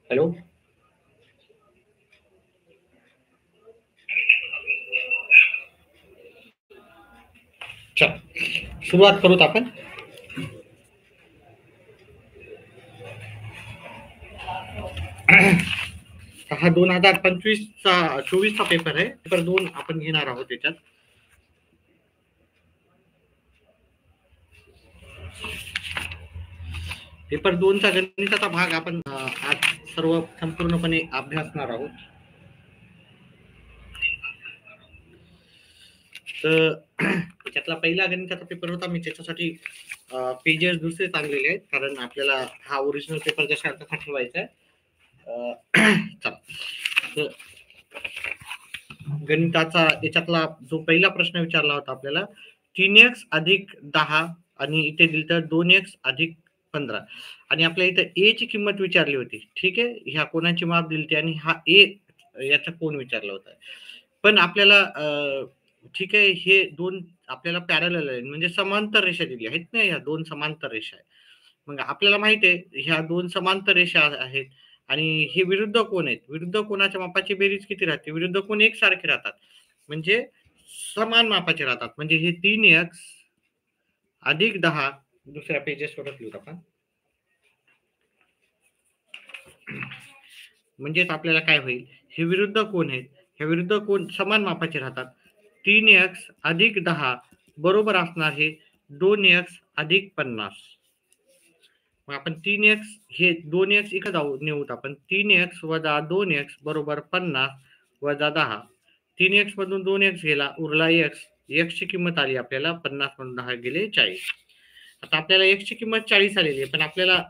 Hello. चल, सुरुवात करूत आपण. हा 2025चा 24चा पेपर आहे. पेपर 2 आपण घेणार आहोत त्याच्यात. पेपर 2चा गणिताचा भाग आपण आज सर्व संपूर्णपणे अभ्यासणार आहोत. तर त्याच्यातला पहिला गणिताचा पेपर होता. मी त्याच्यासाठी पेजेस दुसरे चांगलेले आहेत, कारण आपल्याला हा ओरिजिनल पेपर जशा तसा ठेवायचा आहे. तर गणिताचा याच्यातला जो पहिला प्रश्न विचारला होता आपल्याला, 3x अधिक 10 आणि इथे दिलं तर 2x अधिक 15 आणि आपल्या इथं ए ची किंमत विचारली होती. ठीक आहे, ह्या कोणाची माप दिली आणि हा ए याचा कोण विचारला होता. पण आपल्याला ठीक आहे, हे दोन आपल्याला पॅरलल आहे, म्हणजे समांतर रेषा दिली आहेत ना, ह्या दोन समांतर रेषा आहेत. मग आपल्याला माहिती आहे ह्या दोन समांतर रेषा आहेत आणि हे विरुद्ध कोण आहेत. विरुद्ध कोणाच्या मापाची बेरीज किती राहते. विरुद्ध कोण एकसारखे राहतात, म्हणजे समान मापाचे राहतात. म्हणजे हे 3x अधिक 10 दुसऱ्या पेजेसवर लिहूत आपण. म्हणजेच आपल्याला काय होईल, हे विरुद्ध कोण आहेत, हे विरुद्ध कोण समान मापाचे राहतात. 3x अधिक 10 बरोबर असणार हे 2x अधिक 50. मग आपण 3x हे 2x इकडे जाऊ नेऊत आपण. 3x वजा 2x बरोबर 50 वजा 10. 3x मधून 2x गेला, उरला x. x ची किंमत आली आपल्याला 50 मधून 10 गेले 40. आता आपल्याला x ची किंमत 40 आलेली आहे, पण आपल्याला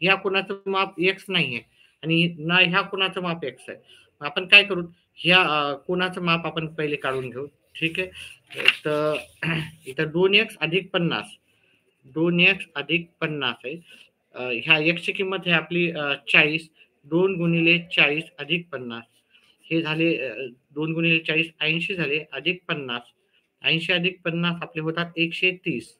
ह्या कोणाचं माप x नाहीये आणि ना ह्या कोणाचं माप x आहे. आपण काय करू, ह्या कोणाचं माप आपण पहिले काढून घेऊ. ठीक आहे, तर इथं 2x अधिक 50, 2x अधिक 50 आहे. ह्या x ची किंमत आहे आपली 40. 2 गुणिले 40 अधिक 50 हे झाले 2 गुणिले 40 80 झाले, अधिक 50. 80 अधिक 50 आपले होतात 130.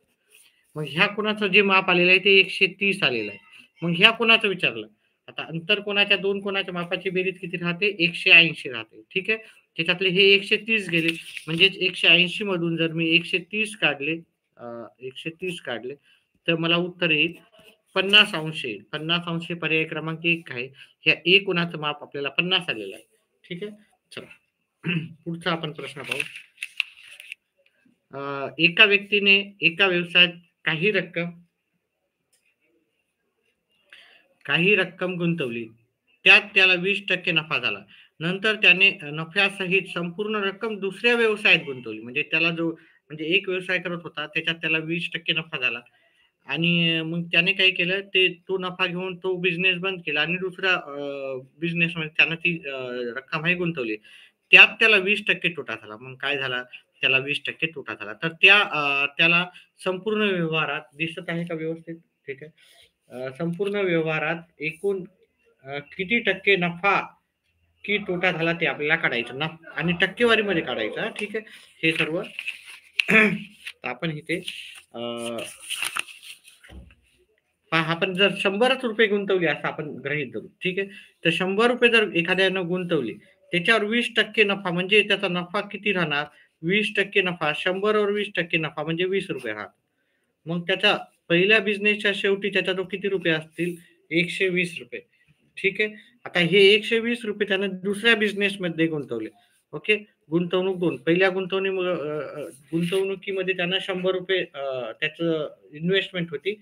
मग ह्या कोणाचं जे माप आलेलं आहे ते 130 आलेलं आहे. मग ह्या कोणाचं विचारलं. आता अंतर कोणाच्या दोन कोणाच्या मापाची बेरीज किती राहते, 180 राहते. ठीक आहे, त्याच्यातले हे 130 गेले, म्हणजेच 180 मधून जर मी 130 काढले 130 काढले तर मला उत्तर येईल 50 अंश येईल. 50 अंश पर्याय क्रमांक 1 आहे. ह्या ए कोणाचं माप आपल्याला 50 आलेलं आहे. ठीक आहे, चला पुढचा आपण प्रश्न पाहू. एका व्यक्तीने एका व्यवसायात काही रक्कम गुंतवली, त्यात त्याला 20% नफा झाला. नंतर त्याने नफ्यासहित संपूर्ण रक्कम दुसऱ्या व्यवसायात गुंतवली. म्हणजे त्याला जो म्हणजे एक व्यवसाय करत होता, त्याच्यात त्याला 20% नफा झाला आणि मग त्याने काय केलं, ते तो नफा घेऊन तो बिझनेस बंद केला आणि दुसऱ्या बिझनेसमध्ये त्यानं ती रक्कमही गुंतवली. त्यात त्याला 20% तोटा झाला. मग काय झाला, त्याला 20% तोटा झाला. तर त्याला संपूर्ण व्यवहारात दिसत आहे का व्यवस्थित. ठीक आहे, संपूर्ण व्यवहारात एकूण किती टक्के नफा की तोटा झाला ते आपल्याला काढायचं ना, आणि टक्केवारीमध्ये काढायचं. ठीक आहे, हे सर्व तर आपण इथे आपण जर 100च रुपये गुंतवले असं आपण गृहीत धरू. ठीक आहे, तर 100 रुपये जर एखाद्यानं गुंतवले, त्याच्यावर 20% नफा, म्हणजे त्याचा नफा किती राहणार, 20% नफा. 100 वर 20% नफा म्हणजे 20 रुपये राहणार. मग त्याच्या पहिल्या बिझनेसच्या शेवटी त्याचा जो किती रुपये असतील, 120 रुपये. ठीक आहे, आता हे 120 रुपये त्यानं दुसऱ्या बिझनेसमध्ये गुंतवले. ओके, गुंतवणूक 2. पहिल्या गुंतवणुकीमध्ये त्यानं 100 रुपये त्याचं इन्व्हेस्टमेंट होती.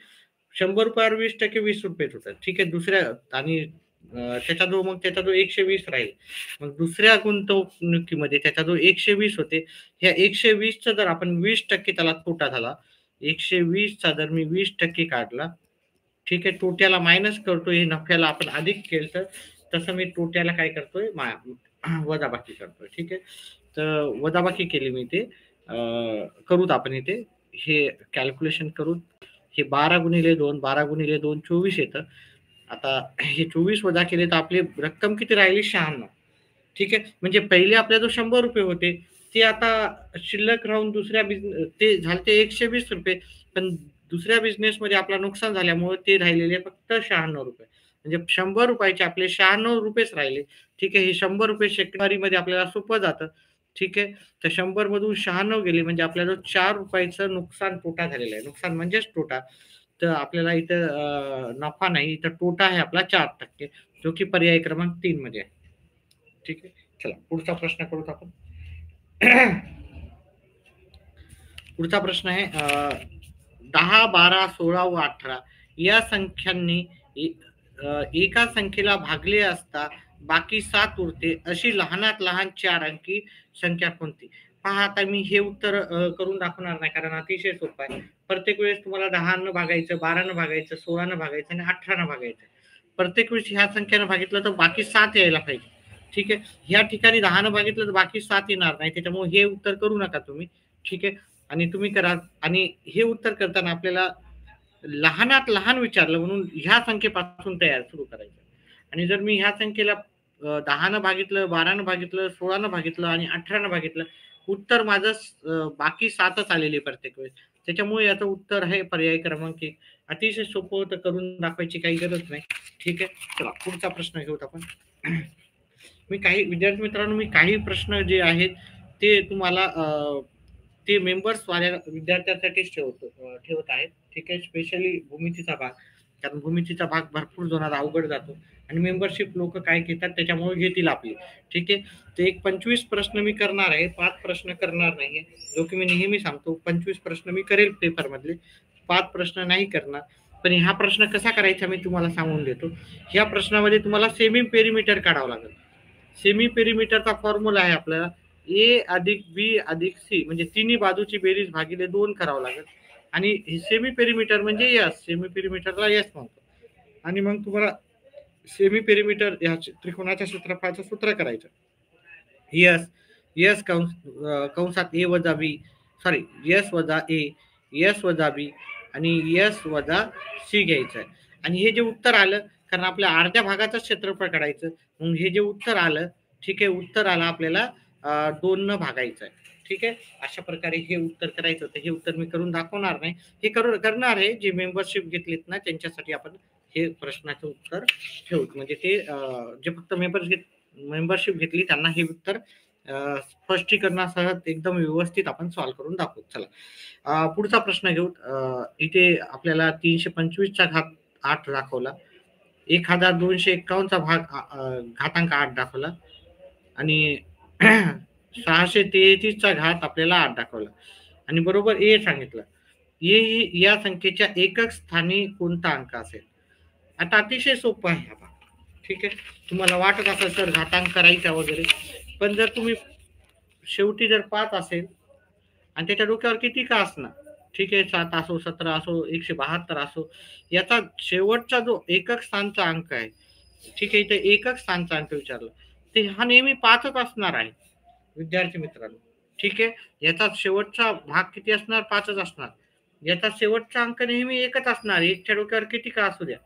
100 रुपयावर 20% 20 रुपयेच होतात. ठीक आहे, दुसऱ्या आणि त्याचा जो 120 राहील. मग दुसऱ्या गुंतवणुकीमध्ये त्याचा जो 120 होते, ह्या 120चा जर आपण 20% त्याला तोटा झाला, 120चा जर मी 20% काढला, ठीक आहे, तोट्याला मायनस करतोय, हे नफ्याला आपण अधिक केलं तर तसं मी तोट्याला काय करतोय, वजाबाकी करतोय. ठीक आहे, तर वजाबाकी केली मी ते करूत आपण इथे हे कॅल्क्युलेशन करू. हे 12 गुणिले 2, 12 गुणिले 2 24 येतं. आता हे 24 वजा केले तर आपली रक्कम किती राहिली, 96. ठीक आहे, म्हणजे पहिले आपल्या जो 100 रुपये होते ते आता शिल्लक राहून दुसऱ्या बिझनेस ते झाले ते 120 रुपये, पण दुसऱ्या बिझनेसमध्ये आपला नुकसान झाल्यामुळे ते राहिलेले फक्त 96 रुपये. म्हणजे 100 रुपयाचे आपले 96 रुपयेच राहिले. ठीक आहे. हे 100 रुपये टक्केवारीमध्ये आपल्याला सोपं जातं. ठीक आहे. तर 100 मधून 96 गेले म्हणजे आपल्याला ₹4 नुकसान तोटा झालेला आहे. नुकसान म्हणजेच तोटा. तर आपल्याला इथं नफा नाही, इथं तोटा आहे आपला 4% जो की पर्याय क्रमांक 3 मध्ये आहे. ठीक आहे. चला पुढचा प्रश्न करूत आपण. पुढचा प्रश्न आहे 10, 12, 16 व 18 या संख्यांनी एका संख्येला भागले असता बाकी 7 उरते अशी लहानात लहान 4 अंकी संख्या कोणती? पहा आता मी हे उत्तर करून दाखवणार नाही कारण अतिशय सोपं आहे. प्रत्येक वेळेस तुम्हाला 10 न भागायचं, 12 न भागायचं, 16 न भागायचं आणि 18 न भागायचं. प्रत्येक वेळेस ह्या संख्येनं भागितलं तर बाकी 7 यायला पाहिजे. ठीक आहे. ह्या ठिकाणी 10 न भागितलं तर बाकी 7 येणार नाही. त्याच्यामुळे हे उत्तर करू नका तुम्ही. ठीक आहे. आणि तुम्ही करा आणि हे उत्तर करताना आपल्याला लहानात लहान विचारलं म्हणून ह्या संख्येपासून तयार सुरू करायचं. आणि जर मी ह्या संख्येला 10 न भागितलं, 12 न भागितलं, 16 न भागितलं आणि 18 न भागितलं, उत्तर माझं बाकी 7च आलेले प्रत्येक वेळेस. त्याच्यामुळे याचं उत्तर आहे पर्याय क्रमांक 1. अतिशय सोपं होतं, करून दाखवायची काही गरज नाही. ठीक आहे. चला पुढचा प्रश्न घेऊत आपण. मी काही विद्यार्थी मित्रांनो, मी काही प्रश्न जे आहेत ते तुम्हाला ते मेंबर्स वाल्या विद्यार्थ्यांसाठीच ठेवत आहेत. ठीक आहे. स्पेशली भूमितीचा भाग, कारण भूमितीचा भाग भरपूर जणांना अवघड जातो आणि मेंबरशिप लोक काय घेतात त्याच्यामुळे घेतील आपली. ठीक आहे. ते एक 25 प्रश्न मी करणार आहे, 5 प्रश्न करणार नाहीये, जो की मी नेहमी सांगतो. 25 प्रश्न मी करेल पेपर मधले, 5 प्रश्न नाही करणार. पण हा प्रश्न कसा करायचा मी तुम्हाला सांगून देतो. ह्या प्रश्नामध्ये तुम्हाला सेमी पेरिमीटर काढावं लागेल. सेमी पेरिमीटरचा फॉर्म्युला आहे आपल्याला ए अधिक बी अधिक सी, म्हणजे तिन्ही बाजूची बेरीज भागिले 2 करावं लागेल. आणि सेमी पेरिमीटर म्हणजे यस, सेमी पेरिमीटरला यस म्हणतो. आणि मग तुम्हाला सेमी पेरिमीटर या त्रिकोणाच्या क्षेत्रफळाचं सूत्र करायचं. यस यस कंसात ए वजा बी, सॉरी यस वजा ए, यस वजा बी आणि यस वजा सी घ्यायचं आहे. आणि हे जे उत्तर आलं, कारण आपल्या अर्ध्या भागाचं क्षेत्रफळ काढायचं, मग हे जे उत्तर आलं, ठीक आहे, उत्तर आलं आपल्याला 2 न भागायचं आहे. ठीक आहे. अशा प्रकारे हे उत्तर करायचं होतं. हे उत्तर मी करून दाखवणार नाही, हे करणार आहे जे मेंबरशिप घेतलीत ना त्यांच्यासाठी आपण हे प्रश्नाचं उत्तर ठेवू. म्हणजे ते जे फक्त मेंबरशिप घेतली त्यांना हे उत्तर स्पष्टीकरणासह एकदम व्यवस्थित आपण सॉल्व्ह करून दाखवू. चला पुढचा प्रश्न घेऊ. इथे आपल्याला 325चा घात 8 दाखवला, 1251 चा भाग घातांक 8 दाखवला आणि 633 चा घात आपल्याला 8 दाखवला आणि बरोबर ए सांगितलं. ए ही या संख्येच्या एकक स्थानी कोणता अंक असेल? आता अतिशय सोपं आहे हा भाग. ठीक आहे. तुम्हाला वाटत असेल सर घातांक करायचा वगैरे, पण जर तुम्ही शेवटी जर 5 असेल आणि त्याच्या डोक्यावर किती का असणार, ठीक आहे, 7 असो, 17 असो, 172 असो, याचा शेवटचा जो एकक स्थानचा अंक आहे, ठीक आहे, इथे एकक स्थानचा अंक विचारला, ते हा नेहमी 5च असणार आहे विद्यार्थी मित्रांनो. ठीक आहे. याचा शेवटचा भाग किती असणार? 5च असणार. याचा शेवटचा अंक नेहमी एकच असणार, एकच्या डोक्यावर किती का असू द्या.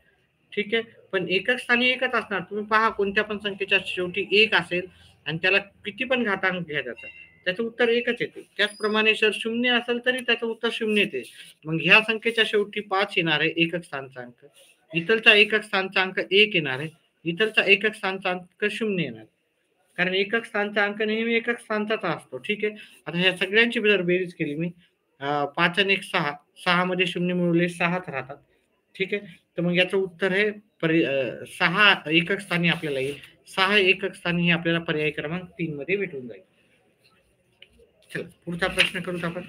ठीक आहे. पण एकक स्थानी एकच असणार. तुम्ही पहा कोणत्या पण संख्येच्या शेवटी 1 असेल आणि त्याला किती पण घातांक घ्या त्याचं उत्तर एकच येते. त्याचप्रमाणे जर 0 असेल तरी त्याचं उत्तर 0 येते. मग ह्या संख्येच्या शेवटी 5 येणार आहे एकक स्थानचा अंक, इथलचा एकक स्थानचा अंक 1 येणार आहे, इथलचा एकक स्थानचा अंक 0 येणार, कारण एकक स्थानचा अंक नेहमी एकक स्थानचाच असतो. ठीक आहे. आता ह्या सगळ्यांची जर बेरीज केली मी, 5 आणि 1 6, 6 मध्ये 0 मिळवले 6च राहतात. ठीक आहे. तर मग याचं उत्तर आहे 6 एकक स्थानी आपल्याला येईल. 6 एकक स्थानी हे आपल्याला पर्याय क्रमांक 3 मध्ये भेटून जाईल. चला पुढचा प्रश्न करूत आपण.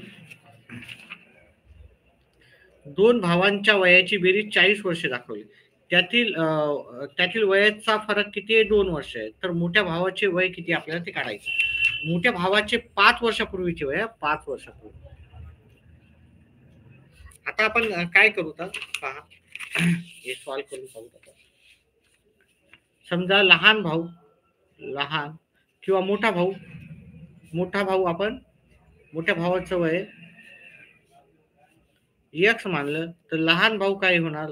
2 भावांच्या वयाची बेरीज 40 वर्षे दाखवली. त्यातील वयाचा फरक किती आहे? 2 वर्ष आहे. तर मोठ्या भावाचे वय किती आपल्याला ते काढायचं. मोठ्या भावाचे 5 वर्षापूर्वीचे वय, 5 वर्षापूर्वी. आता आपण काय करू तर पहा, हे सॉल्व्ह करून पाहू. समजा लहान किंवा मोठा भाऊ, आपण मोठ्या भावाचं वय x मानलं तर लहान भाऊ काय होणार?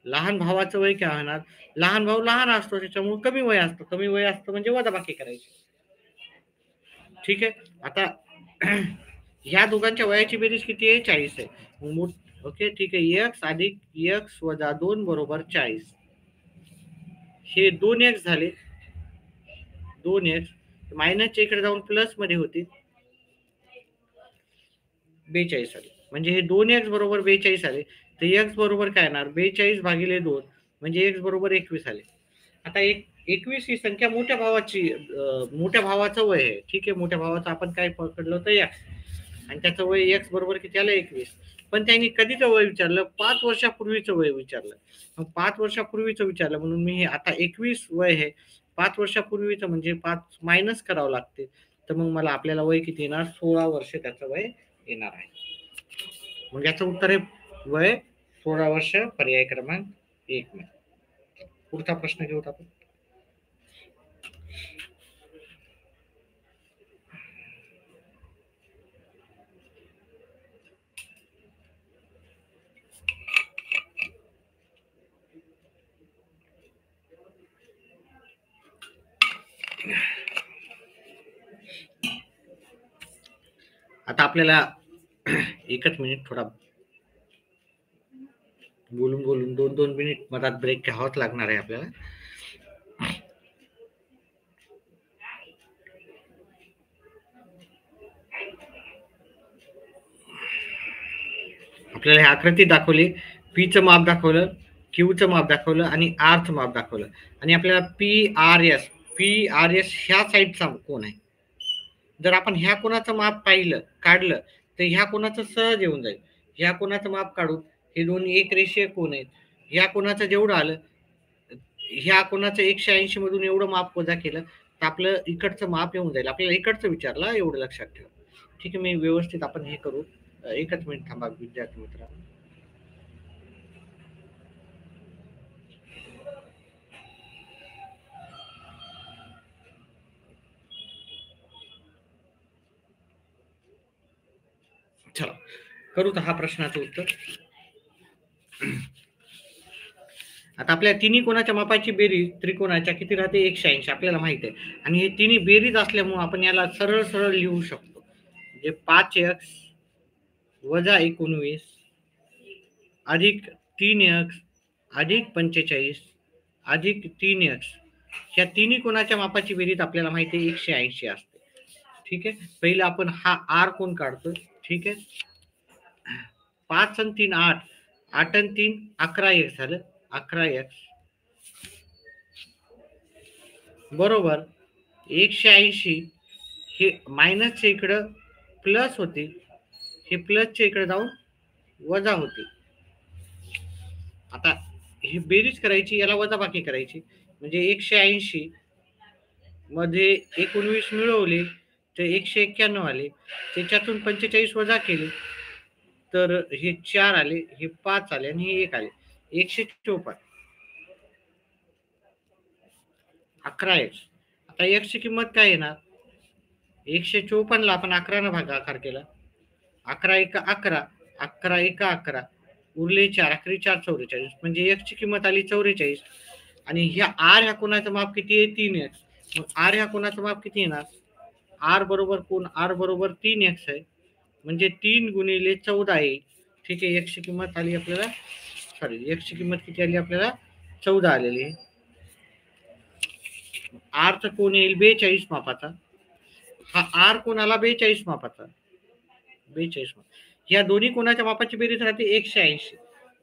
लहान भावाचं वय काय होणार? लहान भाऊ लहान असतो त्याच्यामुळे कमी वय असतं. कमी वय असतं म्हणजे वजाबाकी करायची. ठीक आहे. आता ह्या दोघांच्या वयाची बेरीज किती आहे? 40 आहे. ओके, ठीक आहे. x अधिक x वजा 2 बरोबर 40. हे 2x झाले. 2x मायनसच्या इकडे जाऊन प्लस मध्ये होतील. 42 आले. म्हणजे हे 2x बरोबर 42 आले. तर x बरोबर काय येणार? 42 भागिले 2 म्हणजे x बरोबर 21 आले. आता 21 ही संख्या मोठ्या भावाची, मोठ्या भावाचं वय आहे. ठीक आहे, मोठ्या भावाचं आपण काय पकडलं होतं x, आणि त्याचं वय x बरोबर किती आलं? 21. पण त्यांनी कधीचं वय विचारलं? 5 वर्षापूर्वीचं वय विचारलं. मग 5 वर्षापूर्वीचं विचारलं म्हणून मी हे आता 21 वय आहे. 5 वर्षापूर्वीचं म्हणजे 5 मायनस करावं लागते. तर मग मला आपल्याला वय किती येणार? 16 वर्ष त्याचं वय येणार आहे. मग याचं उत्तर आहे वय 16 वर्ष, पर्याय क्रमांक 1. पुढचा प्रश्न घेऊत आपण. आता आपल्याला एकच मिनिट थोडा बोलून बोलून 2-2 मिनिट मधात ब्रेक घ्यावाच लागणार आहे आपल्याला. आपल्याला ही आकृती दाखवली, पीचं माप दाखवलं, क्यूचं माप दाखवलं आणि आरचं माप दाखवलं, आणि आपल्याला PRS ह्या साईडचा कोण आहे. जर आपण ह्या कोणाचं माप काढलं तर ह्या कोणाचं सहज येऊन जाईल. ह्या कोणाचं माप काढून हे दोन्ही एक रेषीय कोण आहेत. ह्या कोणाचं जेवढं आलं, ह्या कोणाचं 180 मधून एवढं माप वजा केलं तर आपलं इकडचं माप येऊन जाईल. आपल्याला इकडचं विचारलं, एवढं लक्षात ठेवा. ठीक आहे, मी व्यवस्थित आपण हे करू. एकच मिनिट थांबा विद्यार्थी मित्रांनो. चला करू तर हा प्रश्नाचं उत्तर. आता आपल्या तिन्ही कोणाच्या मापाची बेरीज त्रिकोणाच्या किती राहते? 180 आपल्याला माहित आहे. आणि हे तिन्ही बेरीज असल्यामुळे आपण याला सरळ सरळ लिहू शकतो. म्हणजे 5x वजा 19 अधिक 3x अधिक 45 अधिक 3x, ह्या तिन्ही कोणाच्या मापाची बेरीज आपल्याला माहिती आहे 180 असते. ठीक आहे, पहिलं आपण हा आर कोण काढतो. ठीक आहे, 5 आणि 3 8, 8 आणि 3 11x झालं. 11x बरोबर 180. हे मायनसच्या इकडं प्लस होते, हे प्लसच्या इकडे जाऊन वजा होते. आता ही बेरीज करायची, याला वजाबाकी करायची. म्हणजे 180 मध्ये 19 मिळवले तर 191 आले. त्याच्यातून 45 वजा केले तर हे 4 आले, हे 5 आले आणि हे 1 आले. 154. 11x. आता x ची किंमत काय येणार? 154 ला आपण 11 ने भागाकार केला. 11 एका 11, 11 एका 11, उरले 4, 11 4 44. म्हणजे x ची किंमत आली 44. आणि ह्या r ह्या कोणाचं माप किती आहे? 3x. मग r ह्या कोणाचं माप किती येणार? r बरोबर कोण? r बरोबर 3x आहे. म्हणजे 3 गुणिले 14 येईल. ठीक आहे, x ची किंमत आली आपल्याला, सॉरी x ची किंमत किती आली आपल्याला? 14 आलेली आहे. r चा कोण येईल? 42 मापाचा. हा r कोणाला? 42 मापाचा. 42. या दोन्ही कोणाच्या मापाची बेरीज राहते? 180.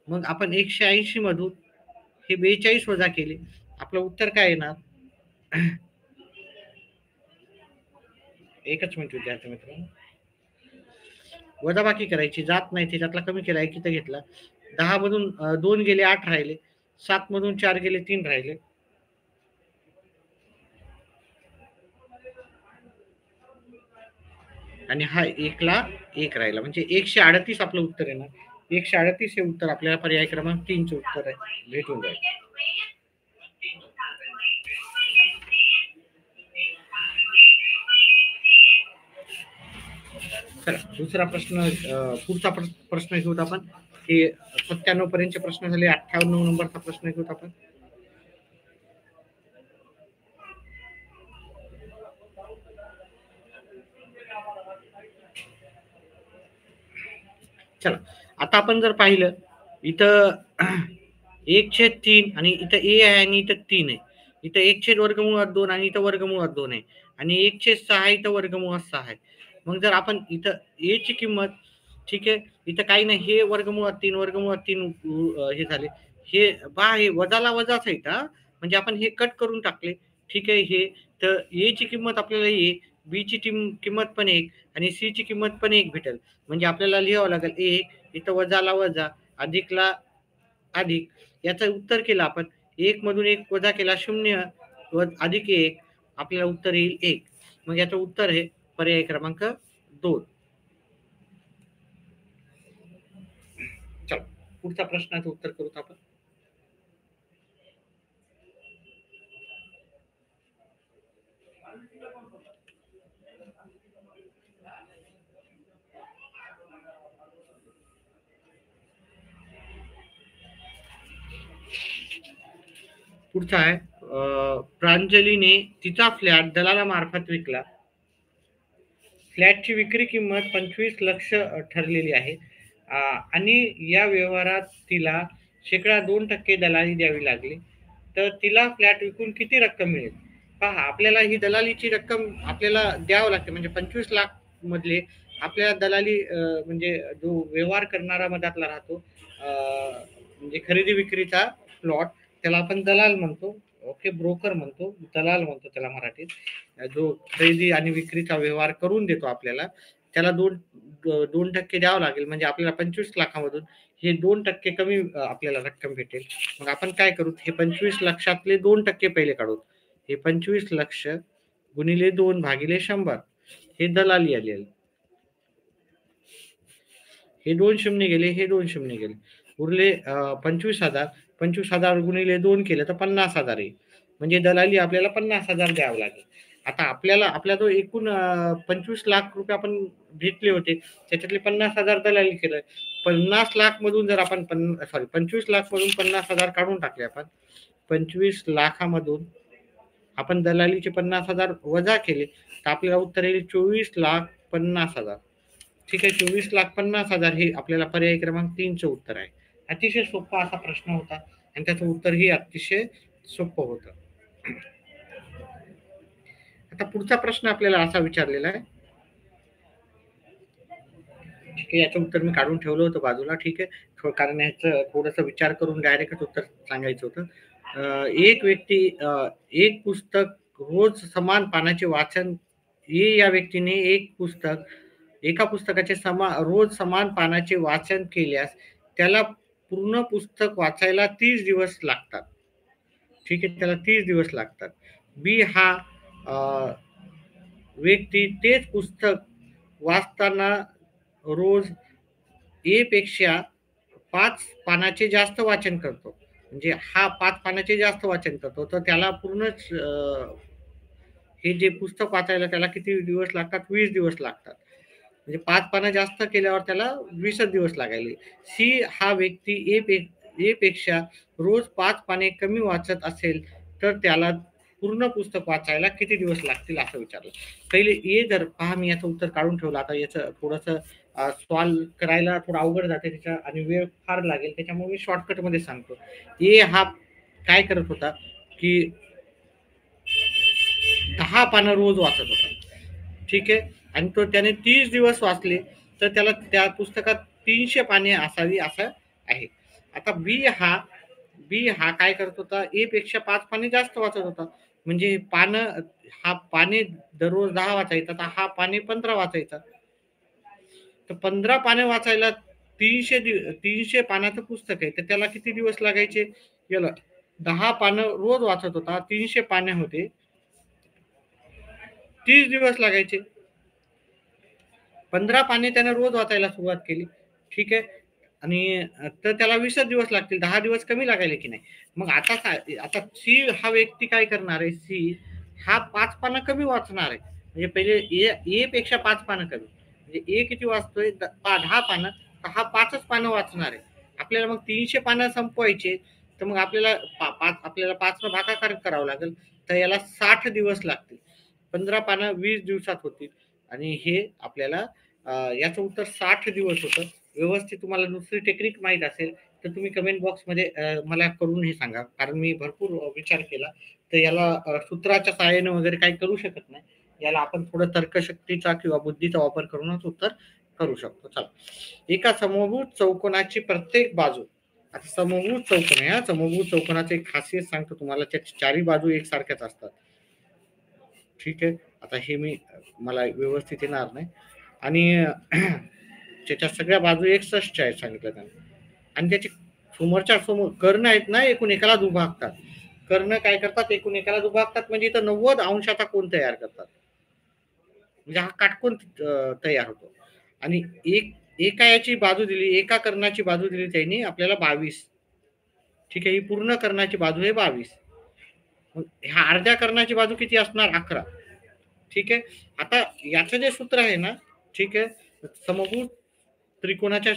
मग आपण 180 मधून हे 42 वजा केले, आपलं उत्तर काय येणार? एकच मिनिट विद्यार्थी मित्रांनो, वजाबाकी करायची, जात नाही त्याच्यातला कमी केला, एकीचा घेतला. 10 मधून 2 गेले 8 राहिले, 7 मधून 4 गेले 3 राहिले. आणि हा 1 ला 1 राहिला, म्हणजे 138 आपलं उत्तर येणार. 138 हे उत्तर आपल्याला पर्याय क्रमांक 3 चे उत्तर आहे, भेटून जाईल. दुसरा प्रश्न, पुढचा प्रश्न घेऊत आपण. हे 97 पर्यंतचे प्रश्न झाले. 98 नंबरचा प्रश्न घेऊत आपण. चला, आता आपण जर पाहिलं इथं 1/3 आणि इथं ए आहे आणि इथं 3 आहे. इथं 1/वर्गमुळात 2 आणि इथं वर्गमुळात 2 आहे आणि 1/6 इथं वर्गमुळात 6 आहे. मग जर आपण इथं ए ची किंमत, ठीक आहे, इथं काही नाही, हे वर्गमुळात 3 हे झाले. हे हे वजाला वजाच आहेत हा. म्हणजे आपण हे कट करून टाकले. ठीक आहे. हे तर ए ची किंमत आपल्याला बी ची किंमत पण 1 आणि सी ची किंमत पण 1 भेटेल. म्हणजे आपल्याला लिहावं लागेल 1, इथं वजाला वजा, अधिकला अधिक. याचं उत्तर केलं आपण. 1 मधून 1 वजा केला 0 अधिक 1, आपल्याला उत्तर येईल 1. मग याचं उत्तर आहे पर्याय क्रमांक 2. चला, पुढचा प्रश्नाचं उत्तर करूत आपण. पुढचा आहे, प्रांजलीने तिचा फ्लॅट दलालामार्फत विकला. फ्लॅटची विक्री किंमत 25 लाख ठरलेली आहे आणि या व्यवहारात तिला (2% दलाली द्यावी लागली. तर तिला फ्लॅट विकून किती रक्कम मिळेल? पहा, आपल्याला ही दलालीची रक्कम आपल्याला द्यावं लागते. म्हणजे 25 लाख मधले आपल्याला दलाली म्हणजे जो व्यवहार करणारा मधातला राहतो, म्हणजे खरेदी विक्रीचा प्लॉट, त्याला आपण दलाल म्हणतो. ओके, ब्रोकर म्हणतो, दलाल म्हणतो त्याला मराठीत. जो खरेदी आणि विक्रीचा व्यवहार करून देतो आपल्याला, त्याला 2% द्यावं लागेल. म्हणजे आपल्याला 25 लाखामधून हे 2% कमी आपल्याला रक्कम भेटेल. मग आपण काय करू, हे 25 लाखातले 2% पहिले काढू. हे 25 लाख गुणिले 2/100, हे दलाली आलेलं. हे 2 शून्य गेले, हे 2 शून्य गेले, उरले 25,000. 25,000 गुणिले 2 केलं तर 50,000 आहे. म्हणजे दलाली आपल्याला 50,000 द्यावं लागेल. आता आपल्याला आपला जो एकूण 25 लाख आपण घेतले होते, त्याच्यातले 50,000 दलाली केलं. 50 लाख मधून जर आपण 25 लाख मधून 50,000 काढून टाकले आपण. 25 लाखामधून आपण दलालीचे 50,000 वजा केले, तर आपल्याला उत्तर येईल 24,50,000. ठीक आहे. 24,50,000 हे आपल्याला पर्याय क्रमांक 3चं उत्तर आहे. अतिशय सोपा असा प्रश्न होता आणि त्याचं उत्तरही अतिशय सोपं होतं. आता पुढचा प्रश्न आपल्याला असा विचारलेला आहे. ठीक आहे, याचं उत्तर मी काढून ठेवलं होतं बाजूला. ठीक आहे, कारण याचं थोडंसं विचार करून डायरेक्टच उत्तर सांगायचं होतं. एक व्यक्ती एक पुस्तक रोज समान पानाचे वाचन, या व्यक्तीने एका पुस्तकाचे रोज समान पानाचे वाचन केल्यास त्याला पूर्ण पुस्तक वाचायला 30 दिवस लागतात. ठीक आहे, त्याला 30 दिवस लागतात. बी हा व्यक्ती तेच पुस्तक वाचताना रोज ए पेक्षा 5 पानाचे जास्त वाचन करतो. म्हणजे हा 5 पानाचे जास्त वाचन करतो, तर त्याला पूर्णच हे जे पुस्तक वाचायला त्याला किती दिवस लागतात? 20 दिवस लागतात. म्हणजे 5 पानं जास्त केल्यावर त्याला 20 दिवस लागायले. सी हा व्यक्ती ए पेक्षा रोज 5 पाने कमी वाचत असेल, तर त्याला पूर्ण पुस्तक वाचायला किती दिवस लागतील असं विचारलं. पहिले ए जर पहा, मी याचं उत्तर काढून ठेवलं. आता याचं थोडंसं सॉल्व्ह करायला थोडं अवघड जाते त्याच्या आणि वेळ फार लागेल. त्याच्यामुळे मी शॉर्टकटमध्ये सांगतो. ए हा काय करत होता, की 10 पानं रोज वाचत होता. ठीक आहे, आणि तो त्याने 30 दिवस वाचले, तर त्याला त्या पुस्तकात 300 पाने असावी असं आहे. आता बी हा काय करत होता, ए पेक्षा 5 पाने जास्त वाचत होता. म्हणजे पाने दररोज 10 वाचायचा, तर हा पाने 15 वाचायचा. तर 15 पाने वाचायला 300 पानाचं पुस्तक आहे, तर त्याला किती दिवस लागायचे? याला 10 पानं रोज वाचत होता, 300 पाने होते, 30 दिवस लागायचे. 15 पाने त्याने रोज वाचायला सुरुवात केली. ठीक आहे, आणि तर त्याला 20 दिवस लागतील, 10 दिवस कमी लागायले की नाही. मग आता सी हा व्यक्ती काय करणार आहे, सी हा 5 पानं कमी वाचणार आहे. म्हणजे पहिले ए पेक्षा 5 पानं कमी. म्हणजे ए किती वाचतोय? 10 पानं, तर हा 5च पानं वाचणार आहे. आपल्याला मग 300 पानं संपवायचे, तर मग आपल्याला 5 भागाकार करावं लागेल. तर याला 60 दिवस लागतील. 15 पानं 20 दिवसात होतील आणि हे आपल्याला याचं उत्तर 60 दिवस होतं. व्यवस्थित तुम्हाला दुसरी टेक्निक माहीत असेल तर तुम्ही कमेंट बॉक्समध्ये मला करून हे सांगा. कारण मी भरपूर विचार केला. तर याला सूत्राच्या सहाय्याने वगैरे काही करू शकत नाही. याला आपण थोडं तर्कशक्तीचा किंवा बुद्धीचा वापर करूनच उत्तर करू शकतो. चला. एका समभुज चौकोनाची प्रत्येक बाजू आता समभुज चौकोन आहे. समभुज चौकोनाची एक खासियत सांगतो तुम्हाला. त्याच्या चारी बाजू एकसारख्याच असतात. ठीक आहे. आता हे मला व्यवस्थित येणार नाही आणि त्याच्या सगळ्या बाजू 61 आहेत सांगितलं त्यांनी आणि त्याची समोरच्या समोर कर्ण आहेत ना एकूण एकाला दुभागतात. कर्ण काय करतात एकूण एकाला दुभागतात म्हणजे इथं 90 अंशाचा कोन तयार करतात. म्हणजे हा काटकोन तयार होतो आणि एका याची बाजू दिली एका कर्णाची बाजू दिली त्यांनी आपल्याला 22. ठीक आहे. ही पूर्ण कर्णाची बाजू आहे 22. मग ह्या अर्ध्या कर्णाची बाजू किती असणार 11. ठीक आहे. आता याचं जे सूत्र आहे ना ठीक आहे समभुज त्रिकोणाच्या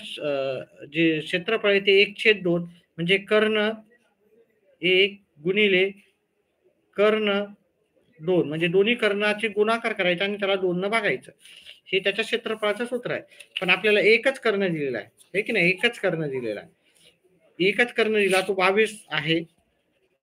जे क्षेत्रफळ आहे ते 1/2 म्हणजे कर्ण 1 गुणिले कर्ण 2 म्हणजे दोन्ही कर्णाचे गुणाकार करायचा आणि त्याला 2 न भागायचं. हे त्याच्या क्षेत्रफळाचं सूत्र आहे. पण आपल्याला एकच कर्ण दिलेला आहे. हे की नाही एकच कर्ण दिलेला आहे. एकच कर्ण दिला तो 22 आहे.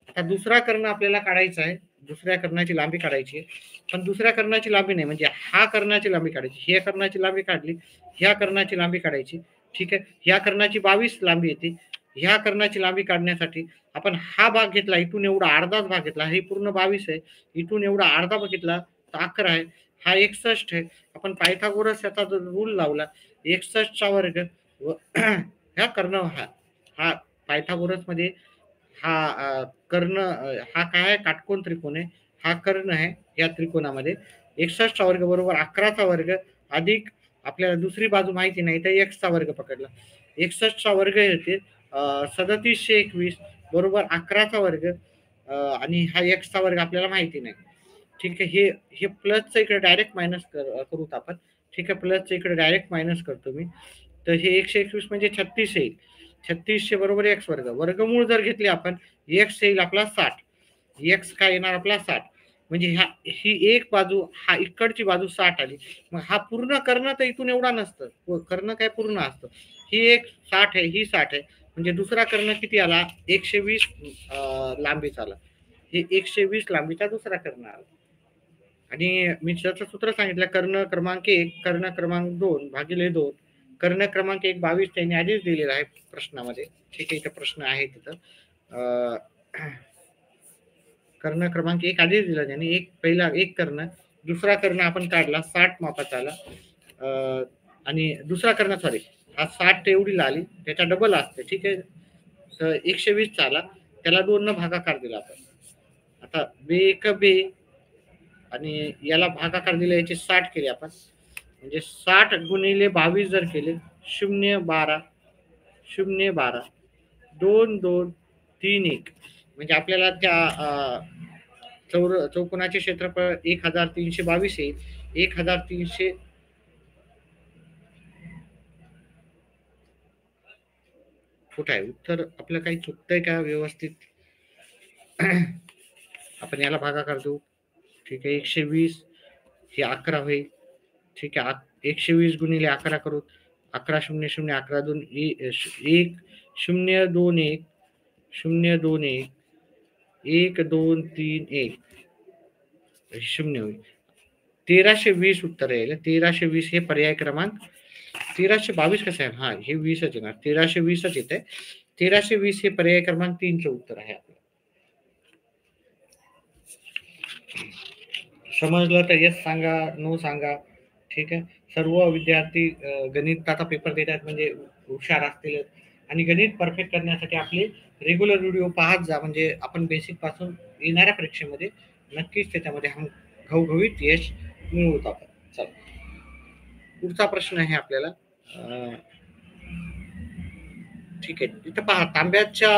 आता दुसरा कर्ण आपल्याला काढायचा आहे. दुसऱ्या कर्णाची लांबी काढायची आहे. पण दुसऱ्या कर्णाची लांबी नाही म्हणजे हा कर्णाची लांबी काढायची. ह्या कर्णाची लांबी काढली. ह्या कर्णाची लांबी काढायची. ठीक आहे. ह्या कर्णाची 22 लांबी येते. ह्या कर्णाची लांबी काढण्यासाठी आपण हा भाग घेतला. इथून एवढा अर्धाच भाग घेतला. हे पूर्ण 22 आहे. इथून एवढा अर्धा भाग घेतला तर 11 आहे. हा 61 आहे. आपण पायथागोरस याचा रूल लावला 61 चा वर्ग व ह्या कर्ण हा पायथागोरस मध्ये हा कर्ण हा काय आहे काटकोन त्रिकोण आहे. हा कर्ण आहे या त्रिकोणामध्ये 61 चा वर्ग बरोबर 11 चा वर्ग अधिक आपल्याला दुसरी बाजू माहिती नाही तर x चा वर्ग पकडला. 61 चा वर्ग येते 3721 बरोबर 11 चा वर्ग आणि हा x चा वर्ग आपल्याला माहिती नाही. ठीक आहे. हे प्लसचं इकडे डायरेक्ट मायनस करूत आपण. ठीक आहे. प्लसचं इकडे डायरेक्ट मायनस करतो मी. तर हे 121 म्हणजे 36 येईल. 36 बरोबर x वर्ग. वर्गमूळ जर घेतले आपण x येईल आपला 60. x काय येणार आपला 60. म्हणजे ही एक बाजू हा इकडची बाजू 60 आली. मग हा पूर्ण कर्ण तर इथून एवढा नसतं. कर्ण काय पूर्ण असतं. ही एक 60 आहे, ही 60 आहे. म्हणजे दुसरा कर्ण किती आला 120 लांबीचा आला. हे 120 लांबीचा दुसरा कर्ण आला. आणि मी त्याचं सूत्र सांगितलं कर्ण क्रमांक 1 कर्ण क्रमांक 2 भागिले 2 कर्ण क्रमांक 1 22 त्यांनी आधीच दिलेला आहे प्रश्नामध्ये. ठीक आहे. इथं प्रश्न आहे तिथं कर्ण क्रमांक 1 आधीच दिला त्यांनी. पहिला एक कर्ण दुसरा कर्ण आपण काढला 60 मापाचा आला आणि दुसरा कर्ण सॉरी हा 60 एवढी आली त्याच्या डबल असते. ठीक आहे. तर 120 आला त्याला 2 न भागाकार दिला आपण. आता बे एक बे आणि याला भागाकार दिला याचे 60 केले आपण म्हणजे 60 गुणिले 22 जर केले 012 012 2 2 3 1 म्हणजे आपल्याला त्या चौकोनाचे क्षेत्रफळ 1322 येईल. 1300 कुठं आहे उत्तर आपलं काही चुकतंय का व्यवस्थित आपण याला भागाकार देऊ. ठीक आहे. 120 हे 11 होईल. ठीक आहे. 120 गुणिले 11 करू 11 0 0 11 2 1 0 2 1 0 2 1 1 2 3 1 0 होईल. 1320 उत्तर येईल. 1320 हे पर्याय क्रमांक 1322 कसं आहे हा हे 20च येणार 1320च येते. 1320 हे पर्याय क्रमांक 3 चं उत्तर आहे आपलं. समजलं तर येस सांगा नो सांगा. ठीक आहे. सर्व विद्यार्थी गणिताचा पेपर देतात म्हणजे हुशार असतील आणि गणित परफेक्ट करण्यासाठी आपले रेग्युलर व्हिडिओ पाहत जा म्हणजे आपण बेसिक पासून येणाऱ्या परीक्षेमध्ये नक्कीच त्याच्यामध्ये हम घवघवीत यश मिळवतो आपण. चला पुढचा प्रश्न आहे आपल्याला ठीक आहे. इथं पहा तांब्याच्या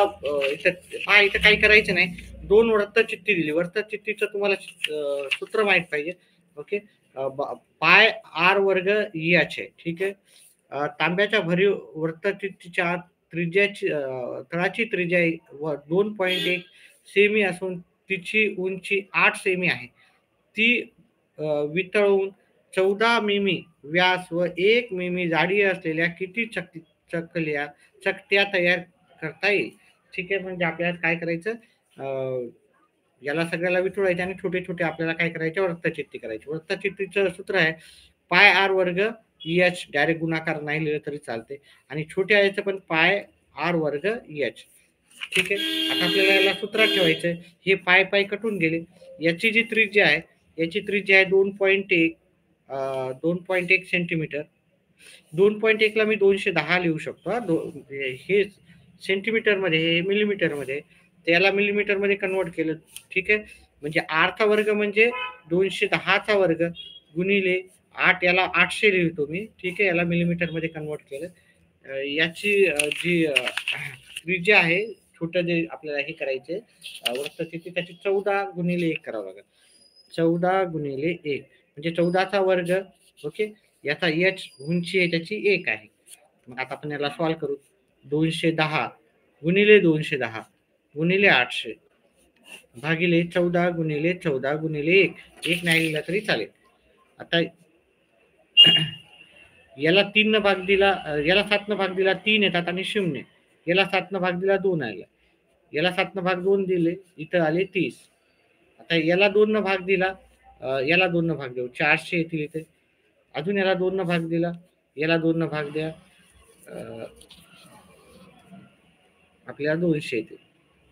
इथं काही करायचं नाही. 2 वृत्तचित्ती दिली. वृत्तचित्तीचं तुम्हाला सूत्र माहित पाहिजे. ओके. पाय आर वर्ग याचे ठीक आहे. तांब्याच्या भरीव वृत्तचित्तीच्या त्रिज्याची तळाची त्रिज्या 2.1 सेमी असून तिची उंची 8 सेमी आहे. ती वितळवून 14 मिमी व्यास व 1 मिमी जाडी असलेल्या किती चकल्या चकत्या तयार करता येईल? ठीक आहे. म्हणजे आपल्याला काय करायचं, याला सगळ्याला विठुरायचं आणि छोटे-छोटे आपल्याला काय करायचे, वृत्तचित्ती करायची. वृत्तचित्तीचं सूत्र आहे पाय आर वर्ग एच, डायरेक्ट गुणाकार नाही लिहिलं तरी चालते, आणि छोट्या याचं पण पाय आर वर्ग एच. ठीक आहे. आता आपल्याला याला सूत्रात ठेवायचं. हे पाय पाय कटून गेले. याची जी त्रिज्या आहे, याची त्रिज्या आहे 2.1, 2.1 सेंटीमीटर. 2.1 ला मी 210 लिहू शकतो हा. हे सेंटीमीटरमध्ये, हे मिलीमीटरमध्ये, त्याला मिलीमीटरमध्ये कन्वर्ट केलं. ठीक आहे. म्हणजे आरचा वर्ग म्हणजे 210चा वर्ग गुणिले 8, याला 800 लिहितो मी. ठीक आहे. याला मिलीमीटरमध्ये कन्वर्ट केलं. याची जी त्रिज्या आहे, छोटं जे आपल्याला हे करायचे वृत्तचित्ती, त्याची 14 गुणिले 1 करावं लागेल. 14 गुणिले 1 म्हणजे 14चा वर्ग. ओके. याचा एच उंची आहे त्याची 1 आहे. मग आता आपण याला सॉल्व्ह करू. 210 गुणिले 210 गुणिले 800 भागिले 14 गुणिले 14 गुणिले 1. 1 नाही लिहिला तरी चालेल. आता याला 3 न भाग दिला, याला 7 न भाग दिला 3 येतात आणि 0. याला 7 न भाग दिला 2 आला. याला 7 न भाग 2 दिले, इथं आले 30. आता याला 2 न भाग दिला, याला 2 न भाग देऊ, 400 येतील इथे. अजून याला 2 न भाग दिला, याला 2 न भाग द्या, आपल्याला 200 येतील.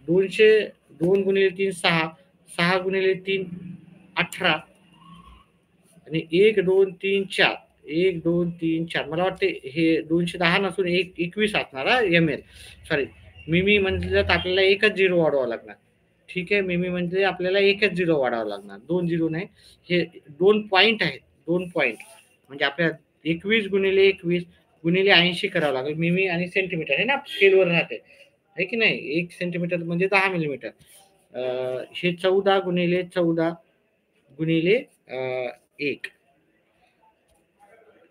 200, 2 गुणिले 3 6, 6 गुणिले 3 18, आणि 1 2 3 4, 1 2 3 4, मला वाटते हे 210 नसून 21 असणार हा. एम एल, सॉरी, मिमी म्हणजे आपल्याला एकच झिरो वाढवावं लागणार. ठीक आहे. मिमी म्हणजे आपल्याला एकच झिरो वाढावं लागणार, 2 झिरो नाही. हे 2 पॉईंट आहेत, 2 पॉईंट म्हणजे आपल्याला 21 गुणिले 21 गुणिले 80 करावं लागेल. मिमी आणि सेंटीमीटर आहे ना, स्केलवर राहते, आहे की नाही. 1 सेंटीमीटर म्हणजे 10 मिलीमीटर. हे 14 गुणिले 14 गुणिले 1,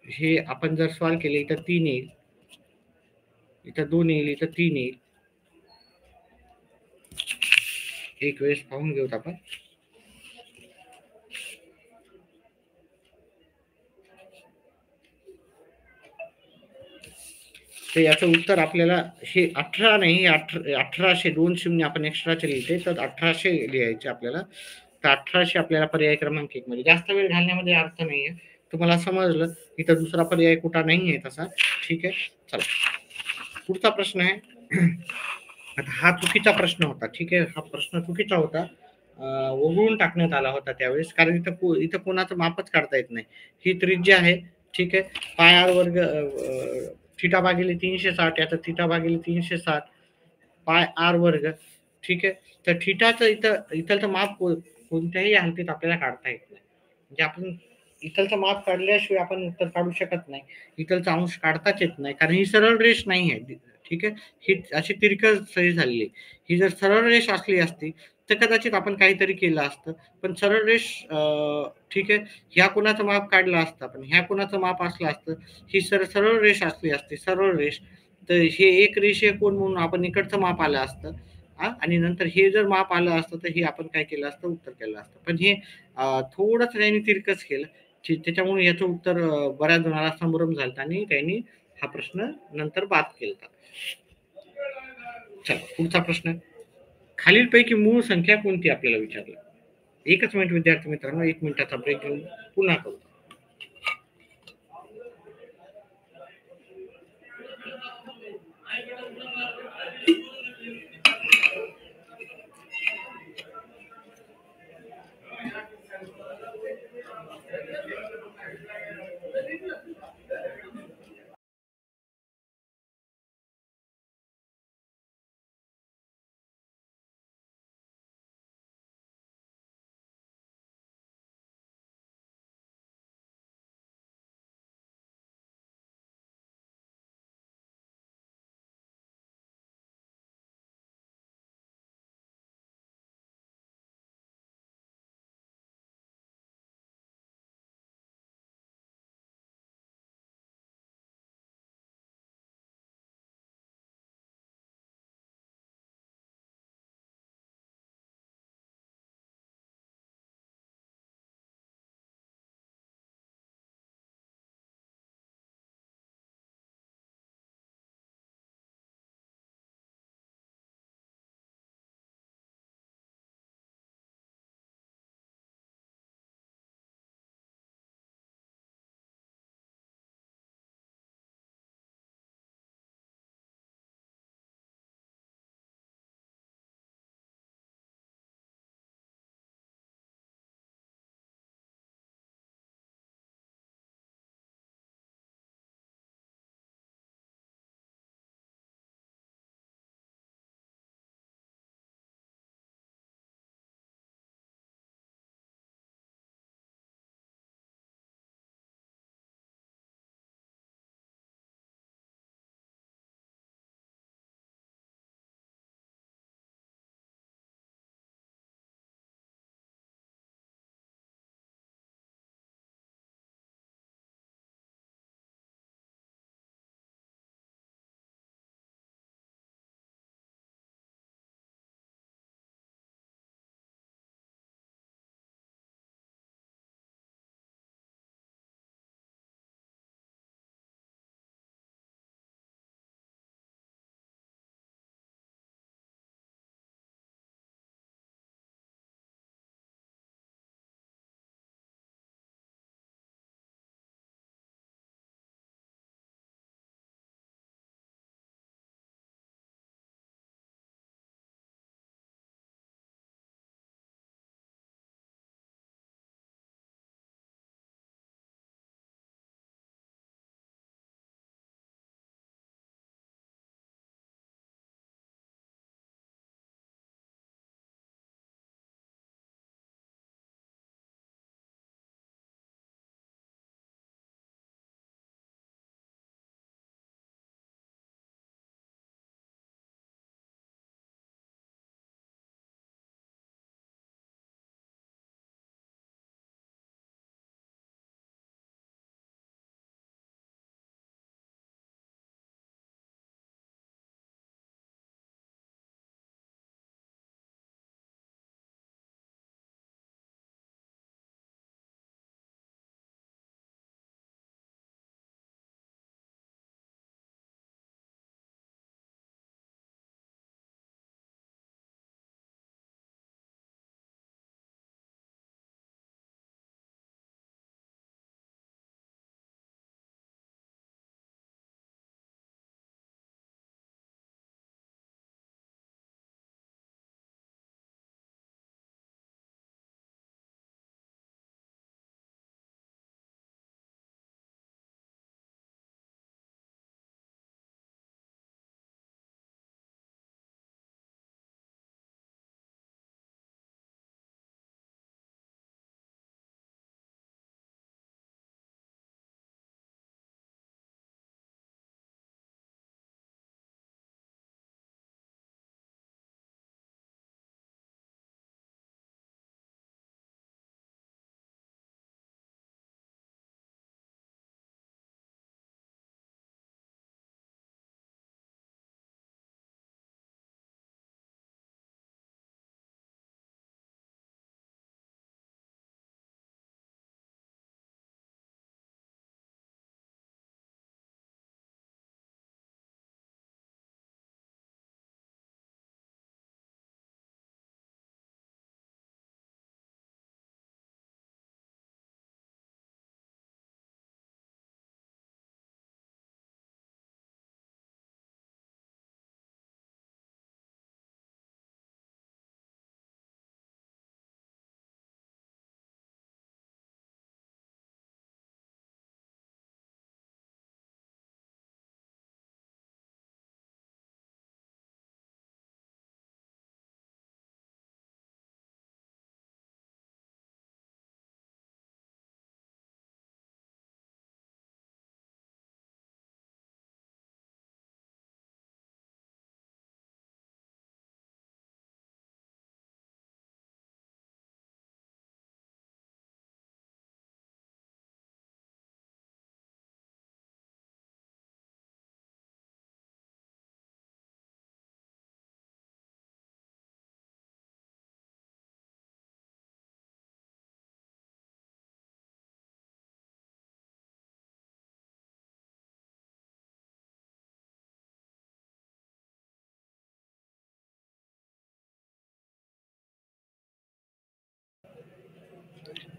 हे आपण जर सॉल्व्ह केले, इथं 3 येईल, इथं 2 येईल, इथं 3 येईल. एक वेळेस पाहून घेऊत आपण. तर याचं उत्तर आपल्याला हे 18 नाही, हे 1800, 2 शून्य आपण एक्स्ट्राचे लिहिते, तर 1800 लिहायचे आपल्याला. तर 1800 आपल्याला पर्याय क्रमांक 1 मध्ये. जास्त वेळ घालण्यामध्ये अर्थ नाहीये. तुम्हाला समजलं, इथं दुसरा पर्याय कुठं नाहीये तसा. ठीक आहे. चला, पुढचा प्रश्न आहे. आता हा चुकीचा प्रश्न होता. ठीक आहे. हा प्रश्न चुकीचा होता, वगळून टाकण्यात आला होता त्यावेळेस, कारण इथं कोणाचं मापच काढता येत नाही. ही त्रिज्या आहे. ठीक आहे. पाय आर वर्ग थिटा भागिले 360, याचा थिटा भागिले 360 पाय आर वर्ग. ठीक आहे. तर थिटाचं इथलचं माप कोणत्याही हालतीत आपल्याला काढता येत नाही. म्हणजे आपण इथलचं माप काढल्याशिवाय आपण उत्तर काढू शकत नाही. इथलचा अंश काढताच येत नाही, कारण ही सरळ रेष नाही आहे. ठीक आहे. ही अशी तिरकस सही झालेली. ही जर सरळ रेष असली असती तर कदाचित आपण काहीतरी केलं असतं. पण सरळ रेष, ठीक आहे, ह्या कोणाचं माप काढलं असतं, पण ह्या कोणाचं माप असलं असतं. ही सरळ रेष असली असती, सरळ रेष, तर हे एक रेषीय कोन म्हणून आपण इकडचं माप आलं असतं. आणि नंतर हे जर माप आलं असतं तर हे आपण काय केलं असतं, उत्तर केलं असतं. पण हे थोडंसं त्यांनी तिरकस केलं. त्याच्यामुळे याचं उत्तर बऱ्याच जणांना संभ्रम झाला आणि त्यांनी हा प्रश्न नंतर बाद केला. चला, पुढचा प्रश्न. खालीलपैकी मूळ संख्या कोणती आपल्याला विचारलं. एकच मिनिट विद्यार्थी मित्रांनो, 1 मिनिटाचा ब्रेक घेऊन पुन्हा करू.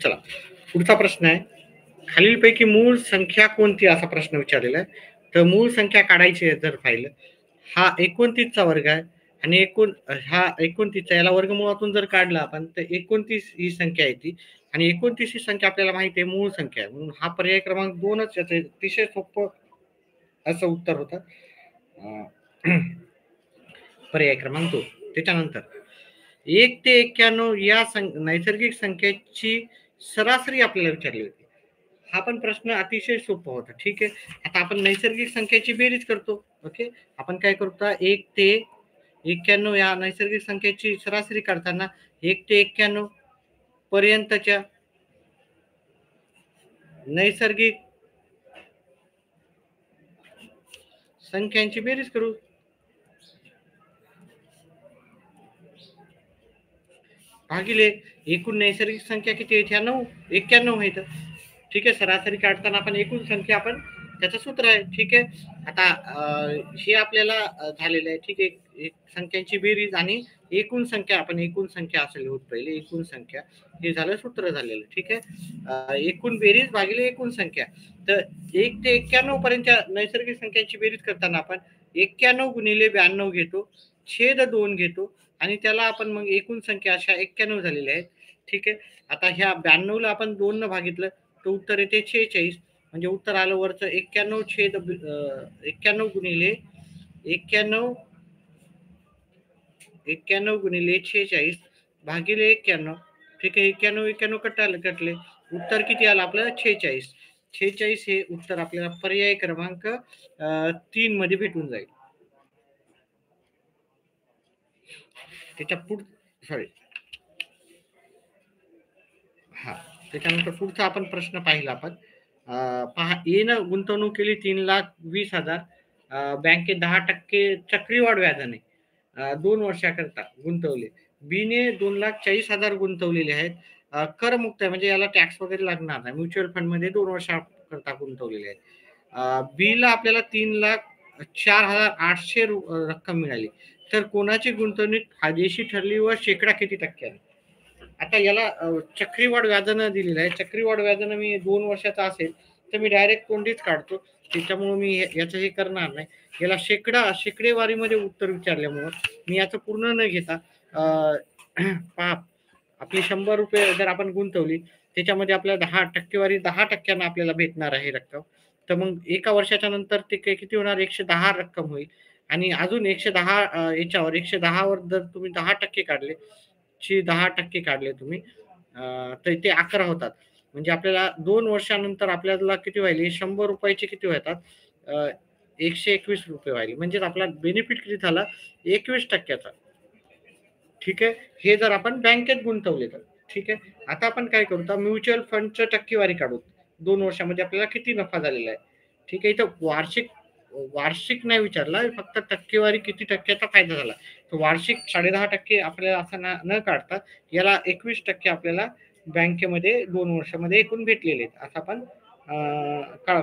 चला पुढचा प्रश्न आहे, खालीलपैकी मूळ संख्या कोणती असा प्रश्न विचारलेला आहे. तर मूळ संख्या काढायची आहे जर पाहिलं, हा 29चा वर्ग आहे आणि हा 29चा याला वर्गमूळातून जर काढला आपण तर 29 ही संख्या येते आणि 29 ही संख्या आपल्याला माहिती आहे मूळ संख्या आहे, म्हणून हा पर्याय क्रमांक 2च याचं अतिशय सोपं असं उत्तर होतं. पर्याय क्रमांक 2. त्याच्यानंतर 1 ते 91 या नैसर्गिक संख्येची सरासरी आपल्याला विचारली होती. हा पण प्रश्न अतिशय सोपा होता. ठीक आहे. आता आपण नैसर्गिक संख्येची बेरीज करतो. ओके. आपण काय करतो, 1 ते 91 या नैसर्गिक संख्येची सरासरी काढताना 1 ते 91 पर्यंतच्या नैसर्गिक संख्यांची बेरीज करू. भागिले एकूण नैसर्गिक संख्या किती आहेत, ह्या 91 आहेत. ठीक आहे. सरासरी काढताना आपण एकूण संख्या आपण त्याचं सूत्र आहे. ठीक आहे. आता हे आपल्याला झालेलं आहे. ठीक आहे. एक संख्यांची बेरीज आणि एकूण संख्या, आपण एकूण संख्या असेल होत पहिले एकूण संख्या, हे झालं सूत्र झालेलं. ठीक आहे. एकूण बेरीज भागिले एकूण संख्या. तर 1 ते 91 पर्यंत नैसर्गिक संख्यांची बेरीज करताना आपण 91 गुणिले 92 घेतो, छेद 2 घेतो आणि त्याला आपण मग एकूण संख्या अशा 91 झालेल्या आहेत. ठीक आहे. आता ह्या 92ला आपण 2 न भागितलं तर उत्तर येते 46. म्हणजे उत्तर आलं वरचं 91 छेद 91 गुणिले 91 गुणिले 46 भागिले 91. ठीक आहे. 91 कटले. उत्तर किती आलं आपलं, 46. 46 हे उत्तर आपल्याला पर्याय क्रमांक 3 मध्ये भेटून जाईल. त्याच्या त्याच्यानंतर पुढचा आपण प्रश्न पाहिला आपण. पहा, एनं गुंतवणूक केली 3,20,000, बँकेत 10% चक्रीवाढ व्याजाने 2 वर्षाकरता गुंतवले. बीने 2,40,000 गुंतवलेले आहेत, करमुक्त आहे म्हणजे याला टॅक्स वगैरे लागणार नाही, म्युच्युअल फंड मध्ये 2 वर्षाकरता गुंतवलेले आहेत. बीला आपल्याला 3,04,800 रक्कम मिळाली, तर कोणाची गुंतवणूक फायदेशीर ठरली व शेकडा किती टक्क्याने. आता याला चक्रीवाढ व्याजानं दिलेलं आहे. चक्रीवाढ व्याजानं मी 2 वर्षाचा असेल तर मी डायरेक्ट कोणतीच काढतो, त्याच्यामुळे मी याचं हे करणार नाही. याला शेकडेवारीमध्ये उत्तर विचारल्यामुळं मी याचं पूर्ण न घेता पहा, आपली 100 रुपये जर आपण गुंतवली त्याच्यामध्ये आपल्याला 10% आपल्याला भेटणार आहे रक्कम. तर मग एका वर्षाच्या नंतर ते किती होणार, 110 रक्कम होईल आणि अजून 110 याच्यावर 110 वर जर तुम्ही 10% काढले, 10% काढले तुम्ही तर ते 11 होतात. म्हणजे आपल्याला 2 वर्षानंतर आपल्याला किती व्हायले, 100 रुपयाचे किती होतात, 121 रुपये व्हायले. म्हणजे आपला बेनिफिट किती झाला, 21%चा. ठीक आहे. हे जर आपण बँकेत गुंतवले तर. ठीक आहे. आता आपण काय करू, तर म्युच्युअल फंडचं टक्केवारी काढू. 2 वर्षामध्ये आपल्याला किती नफा झालेला आहे. ठीक आहे. इथं वार्षिक नाही विचारला, फक्त टक्केवारी किती टक्क्याचा फायदा झाला. तर वार्षिक 10.5% आपल्याला असं न काढता याला 21% आपल्याला बँकेमध्ये 2 वर्षामध्ये एकूण भेटलेले आहेत, असं आपण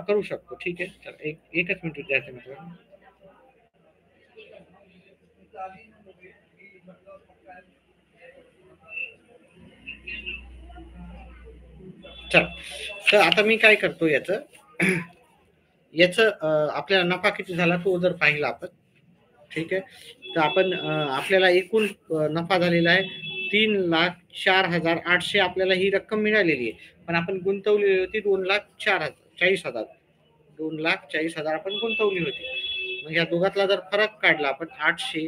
करू शकतो. ठीक आहे. चला एकच मिनिट द्यायचं मित्रांनो. चल, तर आता मी काय करतो, याच आपल्याला नफा किती झाला तो जर पाहिला आपण. ठीक आहे. तर आपण आपल्याला एकूण नफा झालेला आहे 3,04,800 आपल्याला ही रक्कम मिळालेली आहे, पण आपण गुंतवलेली होती 2,40,000. 2,40,000 आपण गुंतवली होती. मग या दोघातला जर फरक काढला आपण, 800,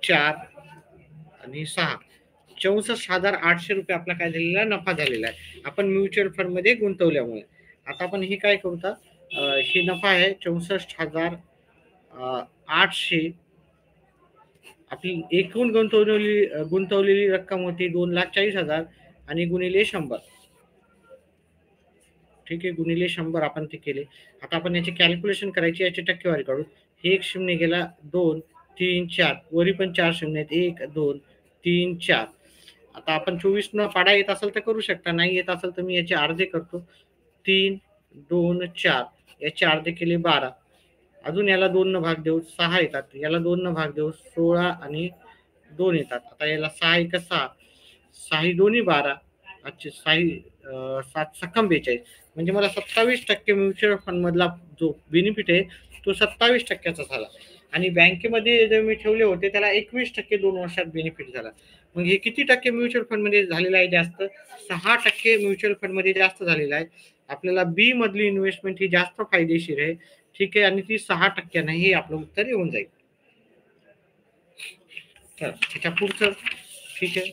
4 आणि 6, 64,800 रुपये आपला काय झालेला नफा झालेला आहे, आपण म्युच्युअल फंड मध्ये गुंतवल्यामुळे. आता आपण हे काय करू, हे नफा आहे 64,800. आपली एकूण गुंतवलेली रक्कम होती 2,40,000 आणि गुणिले 100. ठीक आहे. गुणिले 100 आपण ते केले. आता आपण याची कॅल्क्युलेशन करायची, याची टक्केवारी काढू. हे 1 शून्य गेला, 2, 3, 4, वरी पण 4 शून्य आहेत, 1, 2, 3, 4. आता आपण 24 न पाडा येत असेल तर करू शकता, नाही येत असेल तर मी याचे अर्धे करतो. 3, 2, 4, याचे अर्धे केले 12. अजून याला 2 न भाग देऊ 6 येतात, याला 2 न भाग देऊ 16 आणि 2 येतात. आता याला 6 1 6, साही दोन्ही 12, अच्छे साही 7 सक्कम 42, म्हणजे मला 27% म्युच्युअल फंड मधला जो बेनिफिट आहे तो 27% झाला. आणि बँकेमध्ये जे मी ठेवले होते त्याला 21% 2 वर्षात बेनिफिट झाला. मग हे किती टक्के म्युच्युअल फंड मध्ये झालेलं आहे जास्त? 6% म्युच्युअल फंड मध्ये जास्त झालेला आहे. आपल्याला बी मधली इन्व्हेस्टमेंट ही जास्त फायदेशीर आहे. ठीक आहे, आणि ती 6% हे आपलं उत्तर येऊन जाईल. तर त्याच्या पुढचं, ठीक आहे.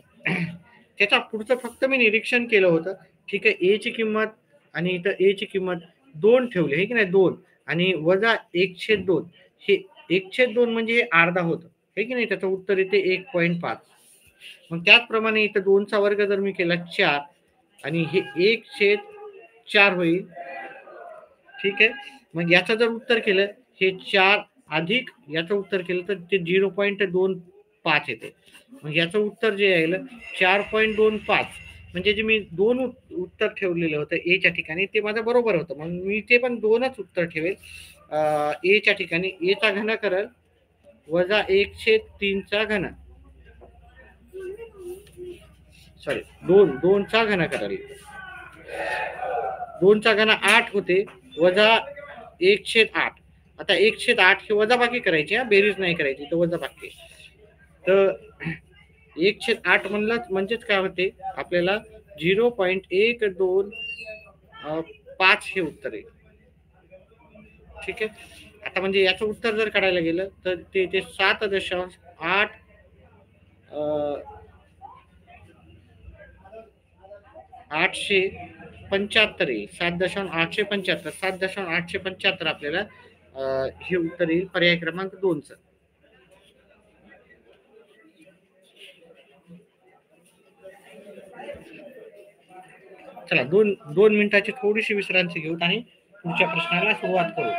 त्याच्या पुढचं फक्त मी निरीक्षण केलं होतं. ठीक आहे, ए ची किंमत आणि इथं ए ची किंमत 2 ठेवली आहे की नाही, 2 आणि वजा 1/2, हे 1/2 म्हणजे हे अर्धा होतं हे की नाही, त्याचं उत्तर येते 1.5. मग त्याचप्रमाणे इथं 2चा वर्ग जर मी केला 4 आणि हे 1/4 होईल. ठीक आहे, मग याचं जर उत्तर केलं हे 4 अधिक याचं उत्तर केलं तर ते 0.25 येते. मग याचं उत्तर जे आहे 4.25, म्हणजे जे मी दोन उत्तर ठेवलेलं होतं एच्या ठिकाणी ते माझं बरोबर होतं. मग मी ते पण 2च उत्तर ठेवेल. एच्या ठिकाणी एचा घन करल वजा 1/3चा घन, सॉरी 2चा घन कराल. 2चा घन 8 होते वजा 1/8. आता 1/8 हे वजाबाकी करायची, हा बेरीज नाही करायची, तर वजाबाकी. तर 1/8 म्हणलं म्हणजेच काय होते आपल्याला 0.12 हे उत्तर आहे. ठीक आहे, आता म्हणजे याचं उत्तर जर काढायला गेलं तर ते 7.8 875 येईल. 7.875, 7.875 आपल्याला हे उत्तर येईल पर्याय क्रमांक 2चं. चला 2 मिनिटाची थोडीशी विश्रांती घेऊ आणि पुढच्या प्रश्नाला सुरुवात करू.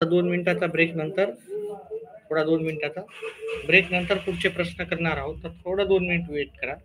2 मिनिटाचा ब्रेक नंतर थोडा 2 मिनिटाचा ब्रेक नंतर पुढचे प्रश्न करणार आहोत, तर थोडं 2 मिनिट वेट करा.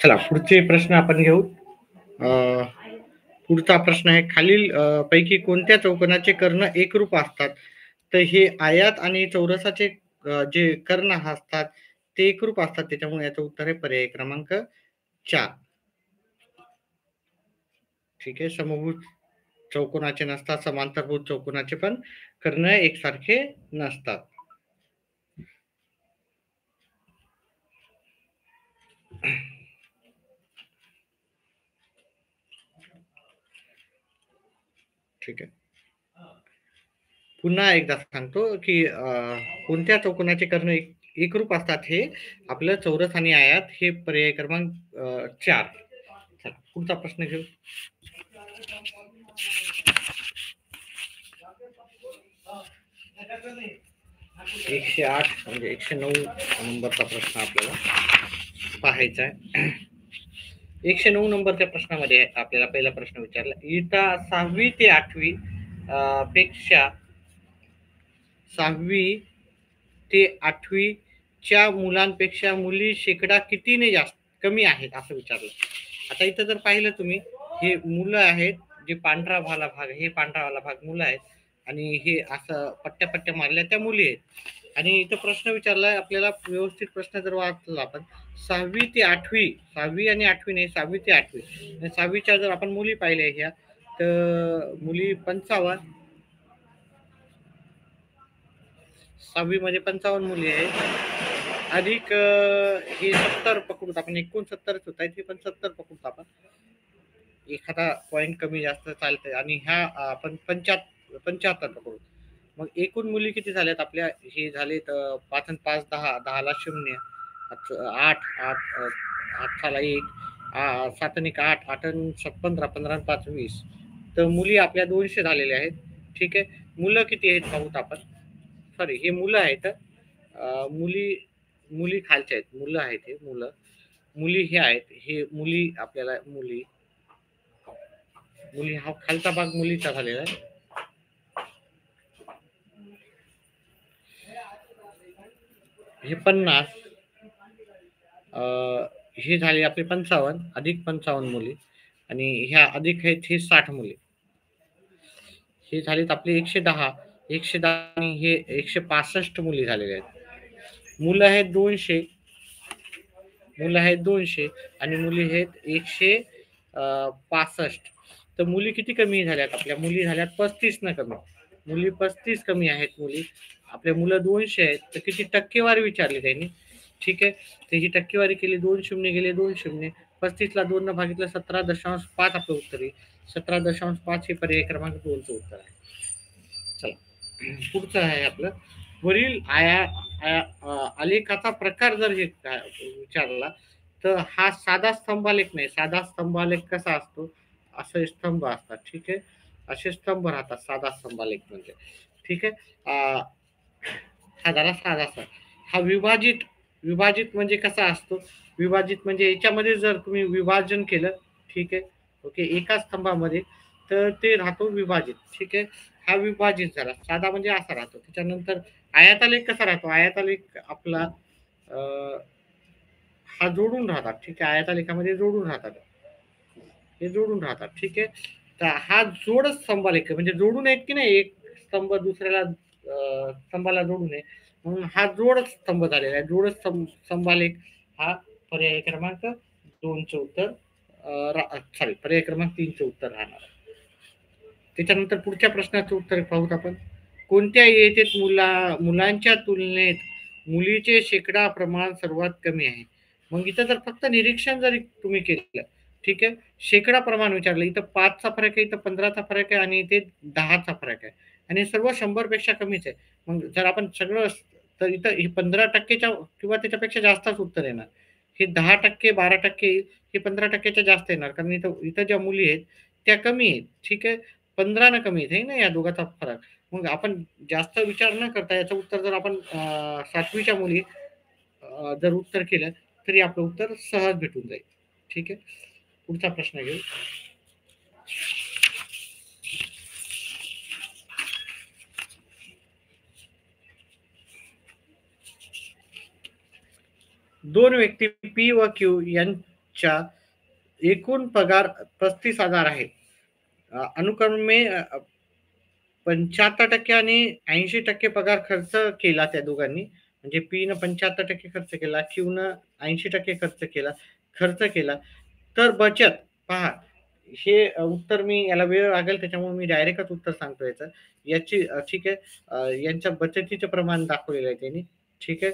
चला पुढचे प्रश्न आपण घेऊ. पुढचा प्रश्न आहे, खालील पैकी कोणत्या चौकोनाचे कर्ण एकरूप असतात? तर हे आयत आणि चौरसाचे जे कर्ण असतात ते एकरूप असतात, त्याच्यामुळे याचं उत्तर आहे पर्याय क्रमांक 4. ठीक आहे. समभुज चौकोनाचे नसतात, समांतरभुज चौकोनाचे पण कर्ण एकसारखे नसतात. ठीक आहे. पुन्हा एकदा सांगतो की कोणत्या चौकोनाचे कर्ण एकरूप असतात, हे आपलं चौरस आणि आयत हे पर्याय क्रमांक 4. चला पुढचा प्रश्न घेऊ. एकशे 8 म्हणजे 109 नंबरचा प्रश्न आपल्याला पाहायचा आहे. 109 नंबरच्या प्रश्नामध्ये आपल्याला पहिला प्रश्न विचारला, इयत्ता 6वी ते 8वी पेक्षा 6वी ते 8वीच्या मुलांपेक्षा मुली शेकडा कितीने जास्त कमी आहेत असं विचारलं. आता इथं जर पाहिलं तुम्ही, हे मुलं आहेत, जे पांढरा वाला भाग, हे पांढरा वाला भाग मुलं आहेत आणि हे असं पट्ट्या पट्ट्या मारल्या त्या मुली आहेत. आणि इथं प्रश्न विचारलाय आपल्याला, व्यवस्थित प्रश्न जर वाचला आपण, 6वी ते 8वी, 6वी आणि 8वी नाही, 6वी ते 8वी, 6वीच्या जर आपण मुली पाहिल्या ह्या, तर मुली 55, 6वी मध्ये 55 मुली आहेत अधिक हे 70 पकडूत आपण, एकूण 70 होत आहेत, हे पण 70 पकडूत आपण, एखादा पॉईंट कमी जास्त चालतंय, आणि ह्या आपण 75 पकडू. मग एकूण मुली किती झाल्यात आपल्या, हे झालेत 5 आणि 5 10, 10ला 0, 8 8 8ला 1, 7 आणि 8, 8 आणि 7 15, 15 आणि 5 20. तर मुली आपल्या 200 झालेल्या आहेत. ठीक आहे. मुलं किती आहेत पाहूत आपण. सॉरी, हे मुलं आहेत. मुली मुली खालच्या आहेत, मुलं आहेत, हे मुलं, मुली हे आहेत, हे मुली आपल्याला मुली मुली हा खालचा भाग मुलीचा झालेला आहे. हे 50, हे झाले आपले 55 अधिक 55 मुली, आणि ह्या अधिक आहेत हे 60 मुली. हे झालेत आपले 110, 110 आणि हे 165 मुली झालेल्या आहेत. मुलं आहेत 200, मुलं आहेत 200 आणि मुली आहेत 165. तर मुली किती कमी झाल्यात आपल्या, मुली झाल्यात 35 न कमी, मुली 35 कमी आहेत मुली. आपल्या मुलं 200 आहेत, तर किती टक्केवारी विचारली त्यांनी. ठीक आहे. तर ही टक्केवारी केली, 2 शून्य गेले 2 शून्य, 35ला 2 न भागितलं 17.5 आपलं उत्तर आहे. 17.5 हे पर्याय क्रमांक 2चं उत्तर आहे. चला पुढचं आहे आपलं, वरील आलेखाचा प्रकार जर हे विचारला, तर हा साधा स्तंभालेख नाही. साधा स्तंभालेख कसा असतो, असे स्तंभ असतात. ठीक आहे. असे स्तंभ राहतात साधा स्तंभालेख म्हणजे. ठीक आहे. हा झाला साधा. हा विभाजित, विभाजित म्हणजे कसा असतो, विभाजित म्हणजे याच्यामध्ये जर तुम्ही विभाजन केलं, ठीक आहे, ओके, एका स्तंभामध्ये, तर ते राहतो विभाजित. ठीक आहे. हा विभाजित झाला. साधा म्हणजे असा राहतो. त्याच्यानंतर आयतालेख कसा राहतो, आयतालेख आपला हा जोडून राहतात. ठीक आहे. आयतालेखामध्ये जोडून राहतात, हे जोडून राहतात. ठीक आहे. तर हा जोड स्तंभालेख म्हणजे जोडून आहेत की नाही, एक स्तंभ दुसऱ्याला स्तंभाला जोडून आहे, म्हणून हा जोड स्तंभ झालेला आहे. जोड स्तंभालेख हा पर्याय क्रमांक 2चं उत्तर, सॉरी, पर्याय क्रमांक 3चं उत्तर राहणार. त्याच्यानंतर पुढच्या प्रश्नाचं उत्तर पाहूत आपण. कोणत्या येथेत मुलांच्या तुलनेत मुलीचे शेकडा प्रमाण सर्वात कमी आहे. मग इथं जर फक्त निरीक्षण जरी तुम्ही केलं, ठीक आहे, शेकडा प्रमाण विचारलं, इथं 5चा फरक आहे, इथं 15चा फरक आहे, आणि इथे 10चा फरक आहे, आणि सर्व 100 पेक्षा कमीच आहे. मग जर आपण सगळं, तर इथं हे 15% किंवा त्याच्यापेक्षा जास्तच उत्तर येणार. हे 10%, 12% हे 15%च्या जास्त येणार, कारण इथं इथं ज्या मुली आहेत त्या कमी आहेत. ठीक आहे. 15 न कमी आहे ना या दोघांचा फरक. मग आपण जास्त विचार न करता याचं उत्तर जर आपण 7वीच्या मुली जर उत्तर केलं, तरी आपलं उत्तर सहज भेटून जाईल. ठीक आहे. पुढचा प्रश्न घेऊ. दोन व्यक्ती पी व क्यू यांच्या एकूण पगार 35,000 आहे. अनुक्रमे 75% आणि 80% पगार खर्च केला त्या दोघांनी. म्हणजे पी न 75% खर्च केला, क्यू न 80% खर्च केला. तर बचत पहा, हे उत्तर मी याला वेळ लागेल त्याच्यामुळे मी डायरेक्टच उत्तर सांगतो याचं. याची ठीक आहे. यांच्या बचतीचे प्रमाण दाखवलेलं आहे त्यांनी. ठीक आहे.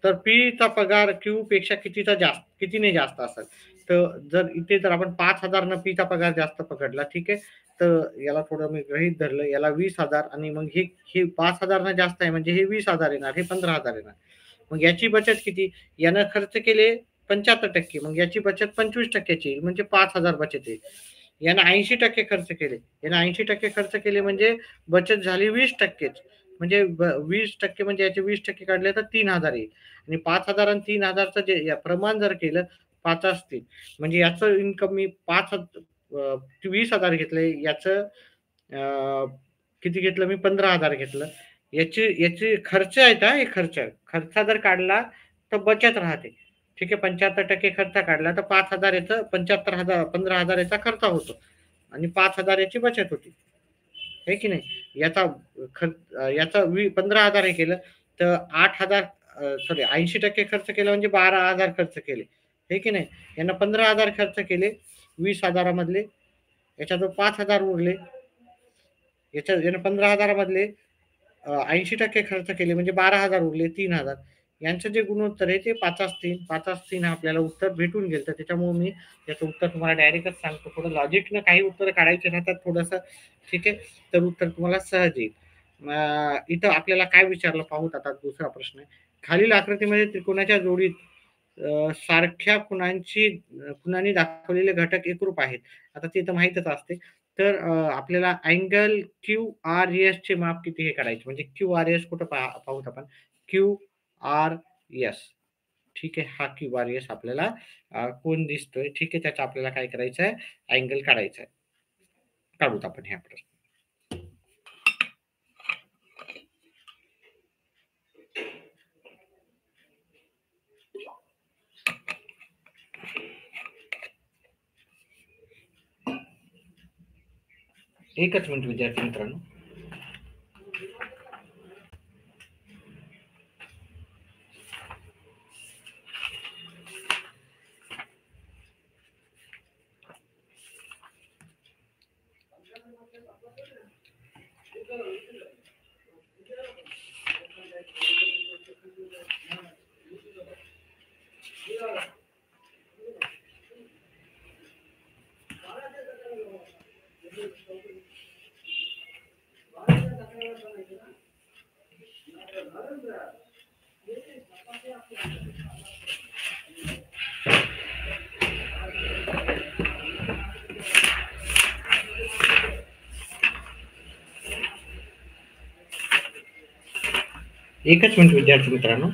तर पीचा पगार क्यू पेक्षा कितीने जास्त असेल. तर जर इथे जर आपण 5,000 न पीचा पगार जास्त पकडला, ठीक आहे, तर याला थोडं मी गृहीत धरलं, याला 20,000, आणि मग हे 5,000 न जास्त आहे म्हणजे हे 20,000 येणार, हे 15,000 येणार. मग याची बचत किती, यानं खर्च केले 75%, मग याची बचत 25%ची येईल, म्हणजे 5,000 बचत येईल. यानं 80% खर्च केले, यानं 80% खर्च केले म्हणजे बचत झाली 20%च, म्हणजे 20% म्हणजे याचे 20% काढले तर 3,000 येईल. आणि 5,000 आणि 3,000चं जे प्रमाण जर केलं 5 असतील, म्हणजे याचं इन्कम मी 20,000 घेतलंय, याचं किती घेतलं मी, 15,000 घेतलं. याची खर्च आहेत, हा हे खर्च जर काढला तर बचत राहते. ठीक आहे. 75% खर्च काढला तर 5,000 याचं 75,000, 15,000 याचा खर्च होतो, आणि 5,000 याची बचत होती, आहे की नाही. याचा 15,000 हे केलं तर 8,000, सॉरी, 80% खर्च केलं म्हणजे 12,000 खर्च केले, हे की नाही. यांना 15,000 खर्च केले 20,000 मधले, याच्याजवळ 5,000 उरले, यानं 15,000 मधले 80% खर्च केले म्हणजे 12,000 उरले 3,000. यांचं जे गुणोत्तर आहे ते 5 3 5 3 आपल्याला उत्तर भेटून गेलं. तर त्याच्यामुळे मी याचं उत्तर तुम्हाला डायरेक्टच सांगतो. थोडं लॉजिकनं काही उत्तर काढायचे राहतात थोडंसं. ठीक आहे. तर उत्तर तुम्हाला सहज येईल. इथं आपल्याला काय विचारलं पाहूत आता दुसरा प्रश्न आहे. खालील आकृतीमध्ये त्रिकोणाच्या जोडीत सारख्या खुणांनी दाखवलेले घटक एकरूप आहेत. आता ते तर माहीतच असते. तर आपल्याला अँगल QRS चे माप किती हे काढायचे. म्हणजे QRS कुठं पाहूत आपण. QRS. ठीक आहे. हा QRS आपल्याला कोन दिसतोय. ठीक आहे. त्याचा आपल्याला काय करायचं आहे, अँगल काढायचा आहे. काढूत आपण ह्या प्रश्न. एकच मिनिट विद्यार्थी मित्रांनो. एकच मिनिट विद्यार्थी मित्रांनो.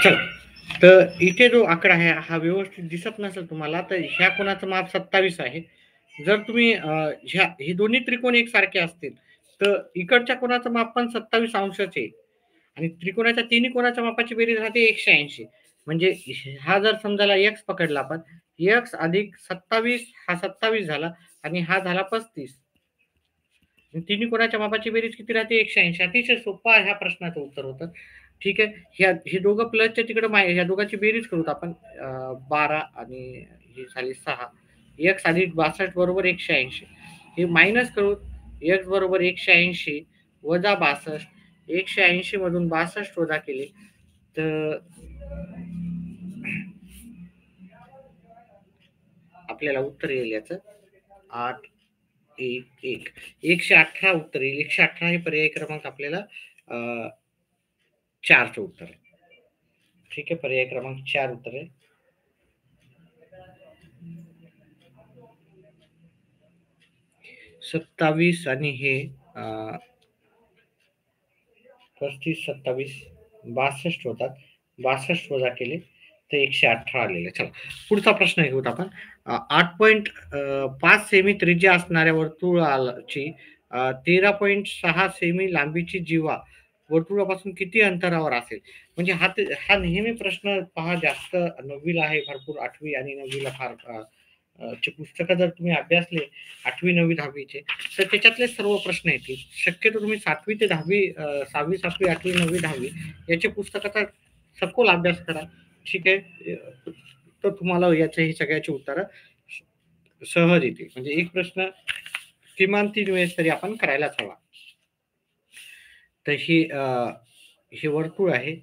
चला, तर इथे जो आकडा आहे हा व्यवस्थित दिसत नसेल तुम्हाला, तर ह्या कोणाचं माप 27 आहे. जर तुम्ही हे दोन्ही त्रिकोण एकसारखे असतील, तर इकडच्या कोणाचं माप पण 27 अंशाचे आहे. आणि त्रिकोणाच्या तिन्ही कोणाच्या मापाची बेरीज राहते 180. म्हणजे हा जर समजायला x पकडला आपण, x अधिक 27 हा 27 झाला आणि हा झाला 35. तिन्ही कोणाच्या मापाची बेरीज किती राहते 180. अतिशय सोपा ह्या प्रश्नाचं उत्तर होतं. ठीक आहे. हे दोघं प्लसच्या तिकडे ह्या दोघांची बेरीज करूत आपण. 12 आणि ही झाली 6. x अधिक 62 बरोबर 180. हे मायनस करू. x बरोबर 180 वजा 62. 180 मधून 62 वजा केले तर आपल्याला उत्तर येईल याचं 811. 118 उत्तर येईल. 118 हे पर्याय क्रमांक आपल्याला 4चं उत्तर आहे. ठीक आहे. पर्याय क्रमांक 4 उत्तर आहे. सत्तावीस आणि हे 35 27 62 होतात. 62 वजा केले तर 118 आलेले. चला पुढचा प्रश्न घेऊत आपण. 8.5 सेमी त्रिज्या असणाऱ्या वर्तुळाची 13.6 सेमी लांबीची जीवा वर्तुळापासून किती अंतरावर असेल. म्हणजे हा नेहमी प्रश्न पहा जास्त 9वीला आहे भरपूर. 8वी आणि 9वीला फार ची पुस्तकं जर तुम्ही अभ्यासले 8वी 9वी 10वीचे तर त्याच्यातले सर्व प्रश्न येतील. शक्यतो तुम्ही 7वी ते 10वी 6वी 7वी 8वी 9वी 10वी याचे पुस्तकाचा सखोल अभ्यास करा. ठीक आहे. तर तुम्हाला याचे हे सगळ्याची उत्तरं सहज येतील. म्हणजे एक प्रश्न किमान 3 वेळेस तरी आपण करायलाच हवा. तशी हे वर्तुळ आहे.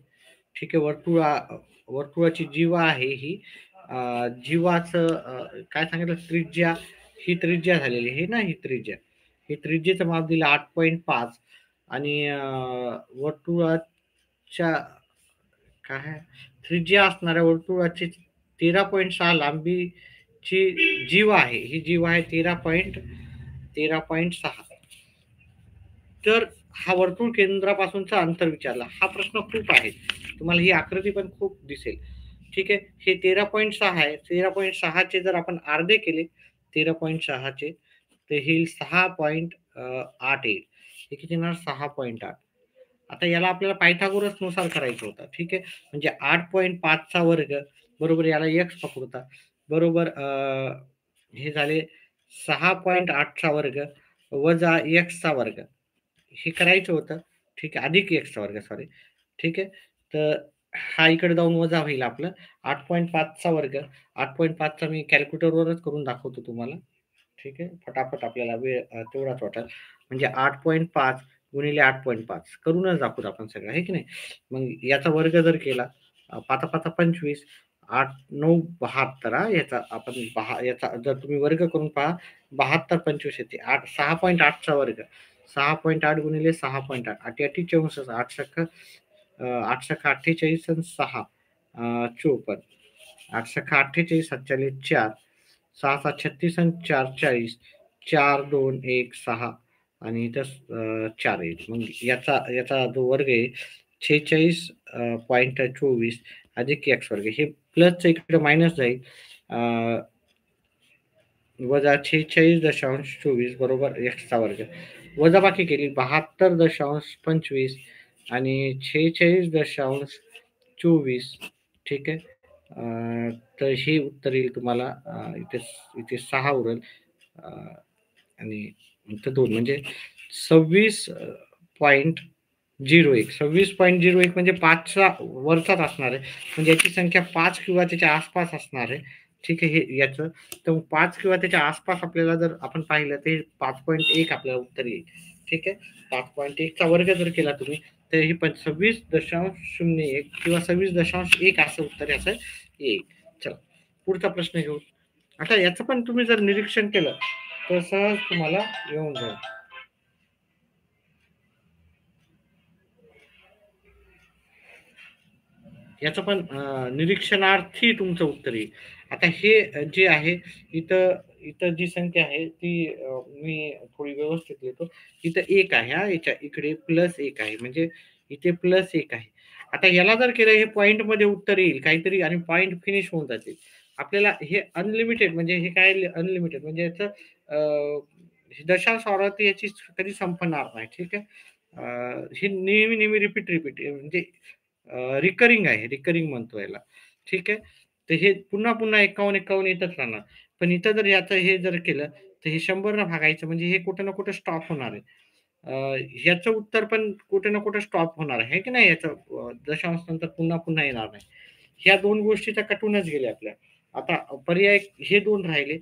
ठीक आहे. वर्तुळाची जीवा आहे ही. जीवाचं काय सांगितलं त्रिज्या, ही त्रिज्या झालेली आहे ना, ही त्रिज्या. ही त्रिज्येचं माप दिलं 8.5 आणि वर्तुळाच्या काय त्रिज्या असणाऱ्या वर्तुळाची 13.6 लांबीची जीवा आहे. ही जीवा आहे 13.6. तर हा वर्तुळ केंद्रापासूनचा अंतर विचारला. हा प्रश्न खूप आहे. तुम्हाला ही आकृती पण खूप दिसेल. ठीक आहे. हे 13.6 आहे. 13.6 चे जर आपण अर्धे केले 13.6 चे तर हे 6.8 येईल. हे किती येणार 6.8. आता याला आपल्याला पायथागोरस नुसार करायचं होतं. ठीक आहे. म्हणजे 8.5 चा वर्ग बरोबर याला x पकडूता बरोबर हे झाले 6.8 चा वर्ग वजा x चा वर्ग. हे करायचं होतं. ठीक आहे. अधिक x चा वर्ग सॉरी. ठीक आहे. तर हा इकडे जाऊन वजा होईल आपलं 8.5 चा वर्ग. 8.5 चा मी कॅल्क्युलेटरवरच करून दाखवतो तुम्हाला. ठीक आहे. फटाफट आपल्याला वेळ तेवढाच वाटेल. म्हणजे 8.5 गुणिले 8.5 करूनच दाखवतो आपण सगळं आहे की नाही. मग याचा वर्ग जर केला 5 5 25 8 9 72 याचा आपण याचा जर तुम्ही वर्ग करून पहा 72 25 येते 6.8 चा वर्ग 6.8 गुणिले 6.8 8 8 64 8 सख 8 सख 48 आणि 6 54 8 सख 48 47 4 6 7 36 आणि 4 40 4 2 1 6 आणि इथं 4 येईल. मग याचा याचा जो वर्ग आहे 46.24 अधिक एक्स वर्ग हे प्लसचं इकडे मायनस जाईल वजा 46.24 बरोबर एक्सचा वर्ग वजाबाकी केली 72.25 आणि 46.24 ठीक आहे. तर हे उत्तर येईल तुम्हाला इथे इथे 6 उरेल आणि इथं 2 म्हणजे 26.01 26.01 म्हणजे 5चा वरचाच असणार आहे. म्हणजे याची संख्या 5 किंवा त्याच्या आसपास असणार आहे. ठीक आहे. हे याचं तर 5 किंवा त्याच्या आसपास आपल्याला जर आपण पाहिलं तर 5.1 आपल्याला उत्तर येईल. ठीक आहे. 5.1 चा वर्ग जर केला तुम्ही तर ही 26.01 किंवा 26.1 असं उत्तर याचं येईल. चला पुढचा प्रश्न घेऊ. आता याचं पण तुम्ही जर निरीक्षण केलं तर सहज तुम्हाला येऊन जाईल. याचं पण निरीक्षणार्थी तुमचं उत्तर येईल. आता हे जे आहे इथं इथं जी संख्या आहे ती मी थोडी व्यवस्थित लिहितो. इथं 1 आहे हां, याच्या इकडे +1 आहे. म्हणजे इथे +1 आहे. आता याला जर केलं हे पॉइंटमध्ये उत्तर येईल काहीतरी आणि पॉइंट फिनिश होऊन जातील. आपल्याला हे अनलिमिटेड म्हणजे हे काय अनलिमिटेड म्हणजे याचं दशांश आवृत्ती याची कधी संपणार नाही. ठीक आहे. हे नेहमी रिपीट म्हणजे रिकरिंग आहे. रिकरिंग म्हणतो याला. ठीक आहे. तर हे पुन्हा 51 येतच राहणार. पण इथं जर याचं हे जर केलं, तर हे 100 न भागायचं म्हणजे हे कुठे ना कुठे स्टॉप होणार आहे. ह्याचं उत्तर पण कुठे ना कुठे स्टॉप होणार आहे की नाही याचं दशांश नंतर पुन्हा येणार नाही. ह्या 2 गोष्टी तर कटूनच गेल्या आपल्या. आता पर्याय हे 2 राहिले.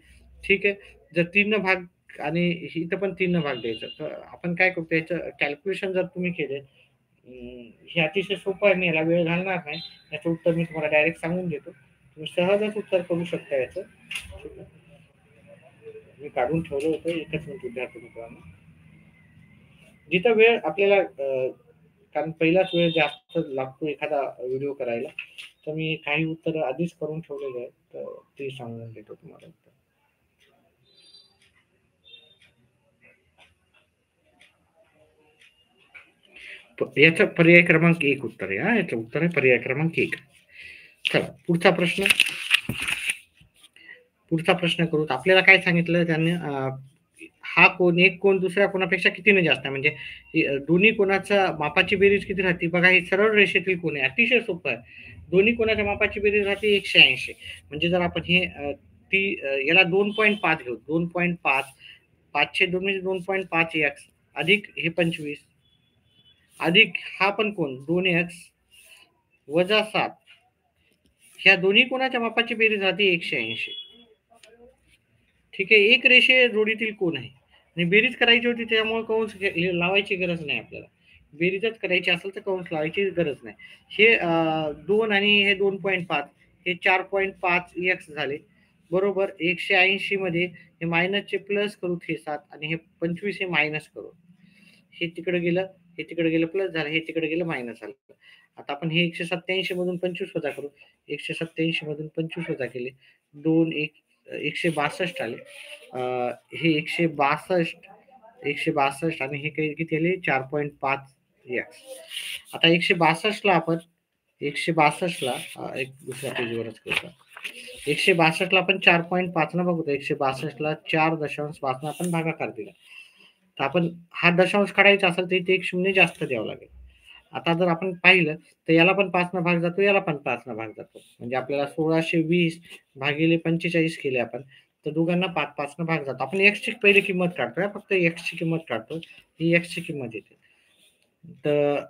ठीक आहे. जर 3 भाग आणि इथं पण 3 भाग द्यायचं. तर आपण काय करतो याचं कॅल्क्युलेशन जर तुम्ही केले हे अतिशय सोपं आहे. मी याला वेळ घालणार नाही. याचं उत्तर मी तुम्हाला डायरेक्ट सांगून देतो. तुम्ही सहजच उत्तर करू शकता याचं. मी काढून ठेवलं होतं. एकच मिनिट विद्यार्थी मित्रांनो. जिथं वेळ आपल्याला कारण पहिलाच वेळ जास्त लागतो एखादा व्हिडिओ करायला. तर मी काही उत्तर आधीच करून ठेवलेले आहेत. तर ते सांगून देतो तुम्हाला उत्तर. याचा पर्याय क्रमांक 1 उत्तर आहे. याचं उत्तर आहे पर्याय क्रमांक 1. चला पुढचा प्रश्न करू. आपल्याला काय सांगितलं त्यांनी हा कोण एक कोण दुसऱ्या कोणापेक्षा कितीने जास्त आहे म्हणजे दोन्ही कोणाच्या मापाची बेरीज किती राहते बघा. हे सरळ रेषेतील कोण आहे अतिशय सोपं आहे. दोन्ही कोणाच्या मापाची बेरीज राहते 180. म्हणजे जर आपण हे याला 2.5 घेऊ 2.5 500 2 म्हणजे 2.5 एक्स अधिक हे 25 अधिक हा पण कोण 2x वजा 7 ह्या दोन्ही कोणाच्या मापाची बेरीज राहते 180. ठीक आहे. एक रेषे जोडीतील कोण आहे आणि बेरीज करायची होती त्यामुळे कंस लावायची गरज नाही आपल्याला. बेरीजच करायची असेल तर कंस लावायची गरज नाही. हे 2 आणि हे 2.5 हे 4.5 एक्स झाले. बरोबर 180 मध्ये हे मायनसचे प्लस करू हे 7 आणि हे 25 हे मायनस करू. हे तिकडे गेलं, हे तिकडे गेलं प्लस झालं, हे तिकडे गेलं मायनस झालं. आता आपण हे 187 मधून 25 वजा करू. 187 मधून 25 वजा केले. 2 1 162 आले. हे 162 आणि हे काही किती आले 4.5 एक्स. आता 162 ला आपण 162 ला एक दुसऱ्या पेजवरच करतो. 162 ला आपण 4.5 न बघतो. 162 ला 4.5 न आपण भागाकार दिला. तर आपण हा दशांश काढायचा असेल तर इथे एक शून्य जास्त द्यावं लागेल. आता जर आपण पाहिलं तर याला पण 5 न भाग जातो, याला पण 5 न भाग जातो. म्हणजे आपल्याला 1620 भागिले 45 केले आपण. तर दोघांना 5-5 न भाग जातो. आपण x ची पहिली किंमत काढतोय, फक्त x ची किंमत काढतो. ही x ची किंमत येते. तर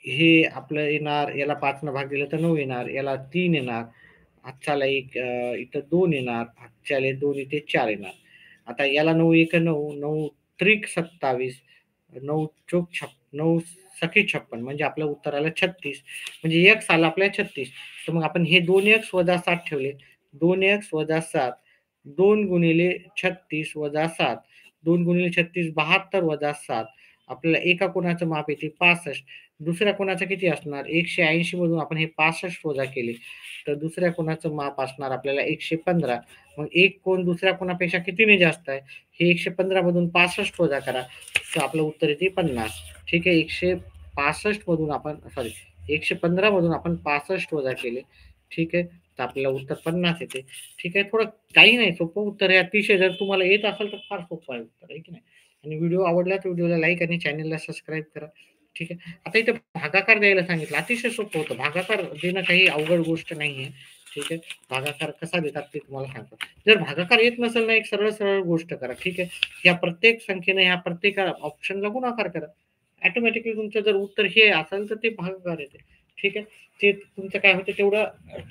हे आपलं येणार, याला 5 न भाग दिला तर 9 येणार, याला 3 येणार, हातच्याला एक इथं 2 येणार, हातच्याला 2 इथे 4 येणार. आता याला 9 एक 9, 9 त्रिक 27, 9 चोक 9 सखी 56 म्हणजे आपल्या उत्तर आलं 36. म्हणजे x आला आपल्या 36. तर मग आपण हे 2x वजा 7 ठेवले. 2x वजा 7, 2 गुणिले 36 वजा 7, 2 गुणिले 36 72 वजा 7. आपल्याला एका कोणाचं माप येते 65. दुसऱ्या कोणाचं किती असणार? 180 मधून आपण हे 65 वजा केले. तर दुसऱ्या कोणाचं माप असणार आपल्याला 115. मग एक कोण दुसऱ्या कोणापेक्षा कितीने जास्त आहे? हे 115 मधून 65 वजा करा. तर आपलं उत्तर येते 50. ठीक आहे. 165 मधून आपण सॉरी 115 मधून आपण 65 वजा केले. ठीक आहे. तर आपल्याला उत्तर 50 येते. ठीक आहे. थोडं काही नाही, सोपं उत्तर आहे. अतिशय जर तुम्हाला येत असेल तर फार सोपं आहे उत्तर, आहे की नाही? आणि व्हिडिओ आवडला तर व्हिडिओला लाईक आणि चॅनलला सबस्क्राईब करा. ठीक आहे. आता इथे भागाकार द्यायला सांगितलं. अतिशय सोपं होतं. भागाकार देणं काही अवघड गोष्ट नाहीये. ठीक आहे. भागाकार कसा देतात ते तुम्हाला सांगतो. जर भागाकार येत नसेल ना, एक सरळ सरळ गोष्ट करा. ठीक आहे. या प्रत्येक संख्येने ह्या प्रत्येक ऑप्शनला गुणाकार करा. ऑटोमॅटिकली तुमचं जर उत्तर हे असेल तर ते भागाकार येते. ठीक आहे. ते तुमचं काय होतं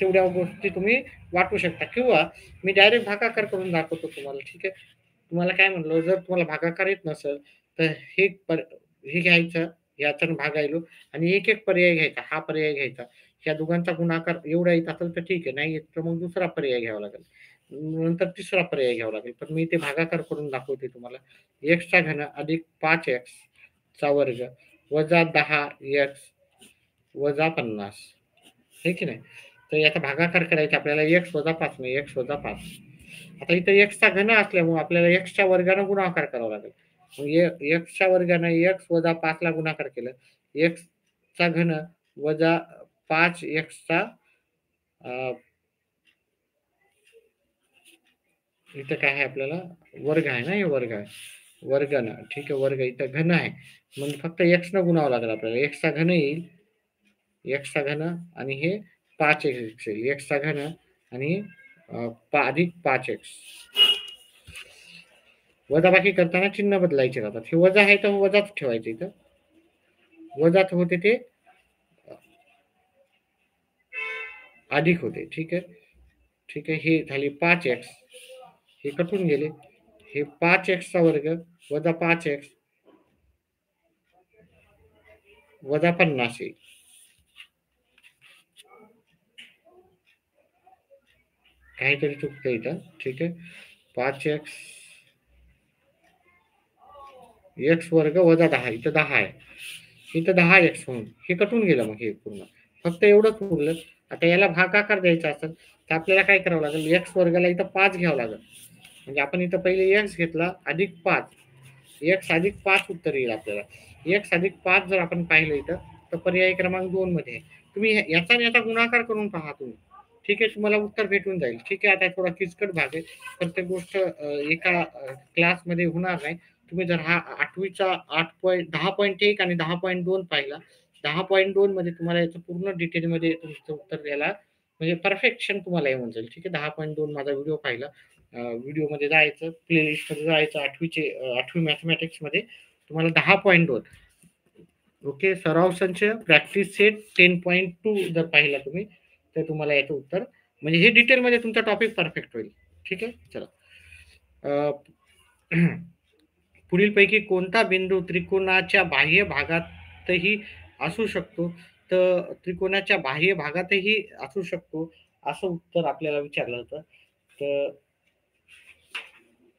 तेवढ्या गोष्टी तुम्ही वाटू शकता किंवा मी डायरेक्ट भागाकार करून दाखवतो तुम्हाला. ठीक आहे. तुम्हाला काय म्हणलं, जर तुम्हाला भागाकार येत नसेल तर हे घ्यायचं, याचा भागायलो आणि एक एक पर्याय घ्यायचा. हा पर्याय घ्यायचा. ह्या दोघांचा गुणाकार एवढा येत असेल तर ठीक आहे. नाही येत तर मग दुसरा पर्याय घ्यावा लागेल. नंतर तिसरा पर्याय घ्यावा लागेल. पण मी ते भागाकार करून दाखवते तुम्हाला. x चा घन अधिक 5x चा वर्ग वजा 10x वजा 50. हे की नाही? तर याचा भागाकार करायचा आपल्याला x वजा 5 नाही, x वजा 5. आता इथं x चा घन असल्यामुळे आपल्याला x च्या वर्गानं गुणाकार करावा लागेल. मग x च्या वर्गानं x वजा 5 ला गुणाकार केलं. x चा घन वजा 5x चा इथं काय आहे आपल्याला वर्ग आहे ना, हे वर्ग आहे. वर्ग ना, ठीक आहे. वर्ग इथं घन आहे. म्हणजे फक्त x न गुणावं लागेल आपल्याला. x चा घन येईल. x चा घन आणि हे 5x येईल. x चा घन आणि अधिक 5x. वजाबाकी करताना चिन्ह बदलायचे राहतात. हे वजा आहे तर वजाच ठेवायचं इथं. वजाच होते ते अधिक होते. ठीक आहे. ठीक आहे. हे झाले 5x. हे कटून गेले. हे 5x चा वर्ग वजा 5x वजा 50 येईल. काहीतरी चुकतं इथं. ठीक आहे. 5x x वर्ग वजा 10 इथं 10 आहे. इथं 10x म्हणून हे कटून गेलं. मग हे पूर्ण फक्त एवढंच उरलं. आता याला भागाकार द्यायचा असेल तर आपल्याला काय करावं लागेल, x वर्गाला इथं 5 घ्यावं लागेल. म्हणजे आपण इथं पहिले x घेतला अधिक 5, x अधिक 5 उत्तर येईल आपल्याला. x अधिक 5 जर आपण पाहिलं इथं तर पर्याय क्रमांक 2 मध्ये आहे. तुम्ही याचा आणि याचा गुणाकार करून पहा तुम्ही. ठीक आहे. तुम्हाला उत्तर भेटून जाईल. ठीक आहे. आता थोडा किचकट भाग आहे. प्रत्येक गोष्ट एका क्लासमध्ये होणार नाही. तुम्ही जर हा 8वीचा 10.1 आणि 10.2 पाहिला, 10.2 मध्ये तुम्हाला याचं पूर्ण डिटेलमध्ये तुमचं उत्तर द्यायला म्हणजे परफेक्शन तुम्हाला येऊन जाईल. ठीक आहे. 10.2 माझा व्हिडिओ पाहिला. व्हिडिओमध्ये जायचं, प्लेलिस्टमध्ये जायचं, 8वी मॅथमॅटिक्समध्ये तुम्हाला 10.2 ओके. सराव संच प्रॅक्टिस सेट 10.2 जर पाहिला तुम्ही तर तुम्हाला याचं उत्तर म्हणजे हे डिटेलमध्ये तुमचा टॉपिक परफेक्ट होईल. ठीक आहे. चला. पुढीलपैकी कोणता बिंदू त्रिकोणाच्या बाह्य भागात भागातही असू शकतो, तर त्रिकोणाच्या बाह्य भागातही असू शकतो, असं उत्तर आपल्याला विचारलं होतं. तर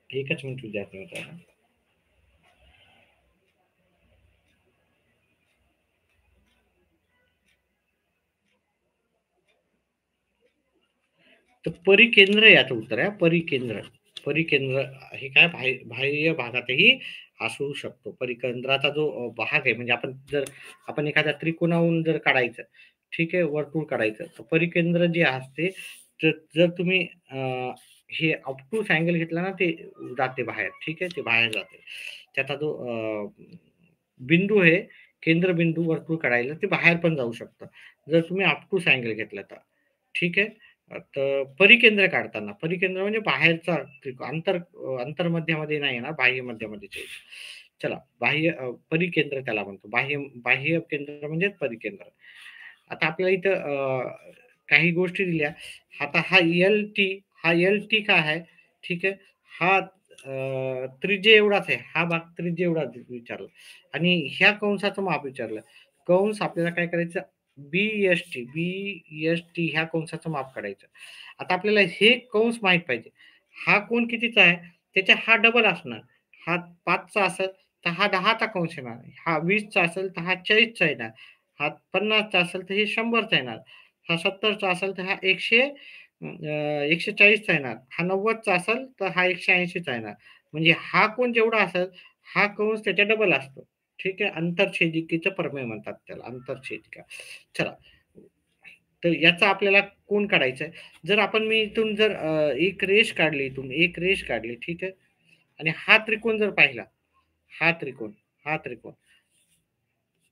एकच मिनिट विद्यार्थी मित्रांनो. तर परिकेंद्र याचं उत्तर आहे. परिकेंद्र. परिकेंद्र हे काय बाह्य भागातही असू शकतो. परिकेंद्राचा जो भाग आहे म्हणजे आपण एखाद्या त्रिकोणाहून जर काढायचं, ठीक आहे, वर्तुळ काढायचं, तर परिकेंद्र जे असते, तर जर तुम्ही हे ऑब्टूस अँगल घेतला ना, ते जाते बाहेर, ठीक आहे, ते बाहेर जाते. त्याचा जो बिंदू आहे, केंद्रबिंदू वर्तुळ काढायला ते बाहेर पण जाऊ शकतं. जर तुम्ही ऑब्टूस अँगल घेतला तर. ठीक आहे. तर परिकेंद्र काढताना, परिकेंद्र म्हणजे बाहेरचा अंतर्मध्यामध्ये नाही येणार, बाह्य मध्यामध्येच येईल. चला, परिकेंद्र त्याला म्हणतो. बाह्य बाह्य केंद्र म्हणजे परिकेंद्र. आता आपल्याला इथं काही गोष्टी दिल्या. आता हा LT काय आहे? ठीक आहे. हा त्रिज्या एवढाच आहे. हा भाग त्रिज्या एवढाच विचारला आणि ह्या कंसाचं माप विचारलं. कंस आपल्याला काय करायचं? BST ह्या कंसाचं माप काढायचं. आता आपल्याला हे कंस माहीत पाहिजे. हा कोन कितीचा आहे? त्याच्या हा डबल असणार. हा 5 चा असेल, तर हा 10 चा कंस येणार. हा 20 चा असेल, तर हा 40 चा येणार. हा 50 चा असेल, तर हे 100 चा येणार. हा 70 चा असेल, तर हा 140 चा येणार. हा 90 चा असेल, तर हा 180 चा येणार. म्हणजे हा कोन जेवढा असेल, हा कंस त्याच्या डबल असतो. ठीक आहे. अंतरछेदिकेचं प्रमेय म्हणतात त्याला, अंतरछेदिका. चला, तर याचा आपल्याला कोन काढायचा आहे. मी इथून जर एक रेष काढली, इथून एक रेष काढली, ठीक आहे. आणि हा त्रिकोण जर पाहिला, हा त्रिकोण, हा त्रिकोण.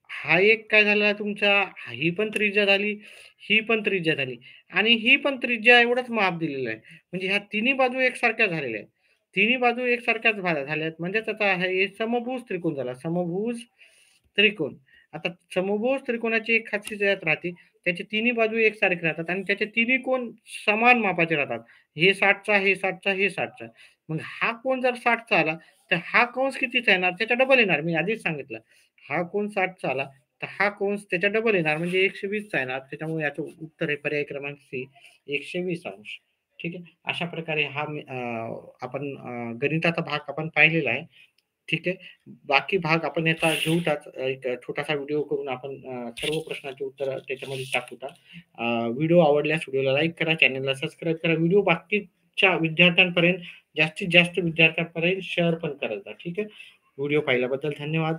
हा एक काय झाला तुमचा, ही पण त्रिज्या झाली, ही पण त्रिज्या झाली आणि ही पण त्रिज्या एवढंच माप दिलेलं आहे. म्हणजे ह्या तिन्ही बाजू एकसारख्या झालेल्या आहेत. तिन्ही बाजू एकसारख्याच झाल्यात. म्हणजेच आता हे समभुज त्रिकोण झाला. समभुज त्रिकोण. आता समभुज त्रिकोणाची एक खासियत राहते. त्याचे तिन्ही बाजू एकसारखे राहतात आणि त्याचे तिन्ही कोन समान मापाचे राहतात. हे 60चा, हे 60चा, हे 60चा. मग हा कोन जर 60चा आला, तर हा कंस कितीचा येणार? त्याच्या डबल येणार. मी आधीच सांगितलं. हा कोन 60चा आला, तर हा कंस त्याच्या डबल येणार म्हणजे 120 चा येणार. त्याच्यामुळे याचं उत्तर आहे पर्याय क्रमांक सी, 120 अंश. ठीक आहे. अशा प्रकारे आपण गणिताचा भाग आपण पाहिलेला आहे. ठीक आहे. बाकी भाग आपण याचा घेऊच. एक छोटासा व्हिडिओ करून आपण सर्व प्रश्नांची उत्तरं त्याच्यामध्ये टाकूत. व्हिडिओ आवडल्यास व्हिडिओला लाईक करा, चॅनलला सबस्क्राईब करा. व्हिडिओ बाकीच्या विद्यार्थ्यांपर्यंत, जास्तीत जास्त विद्यार्थ्यांपर्यंत शेअर पण करत जा. ठीक आहे. व्हिडिओ पाहिल्याबद्दल धन्यवाद.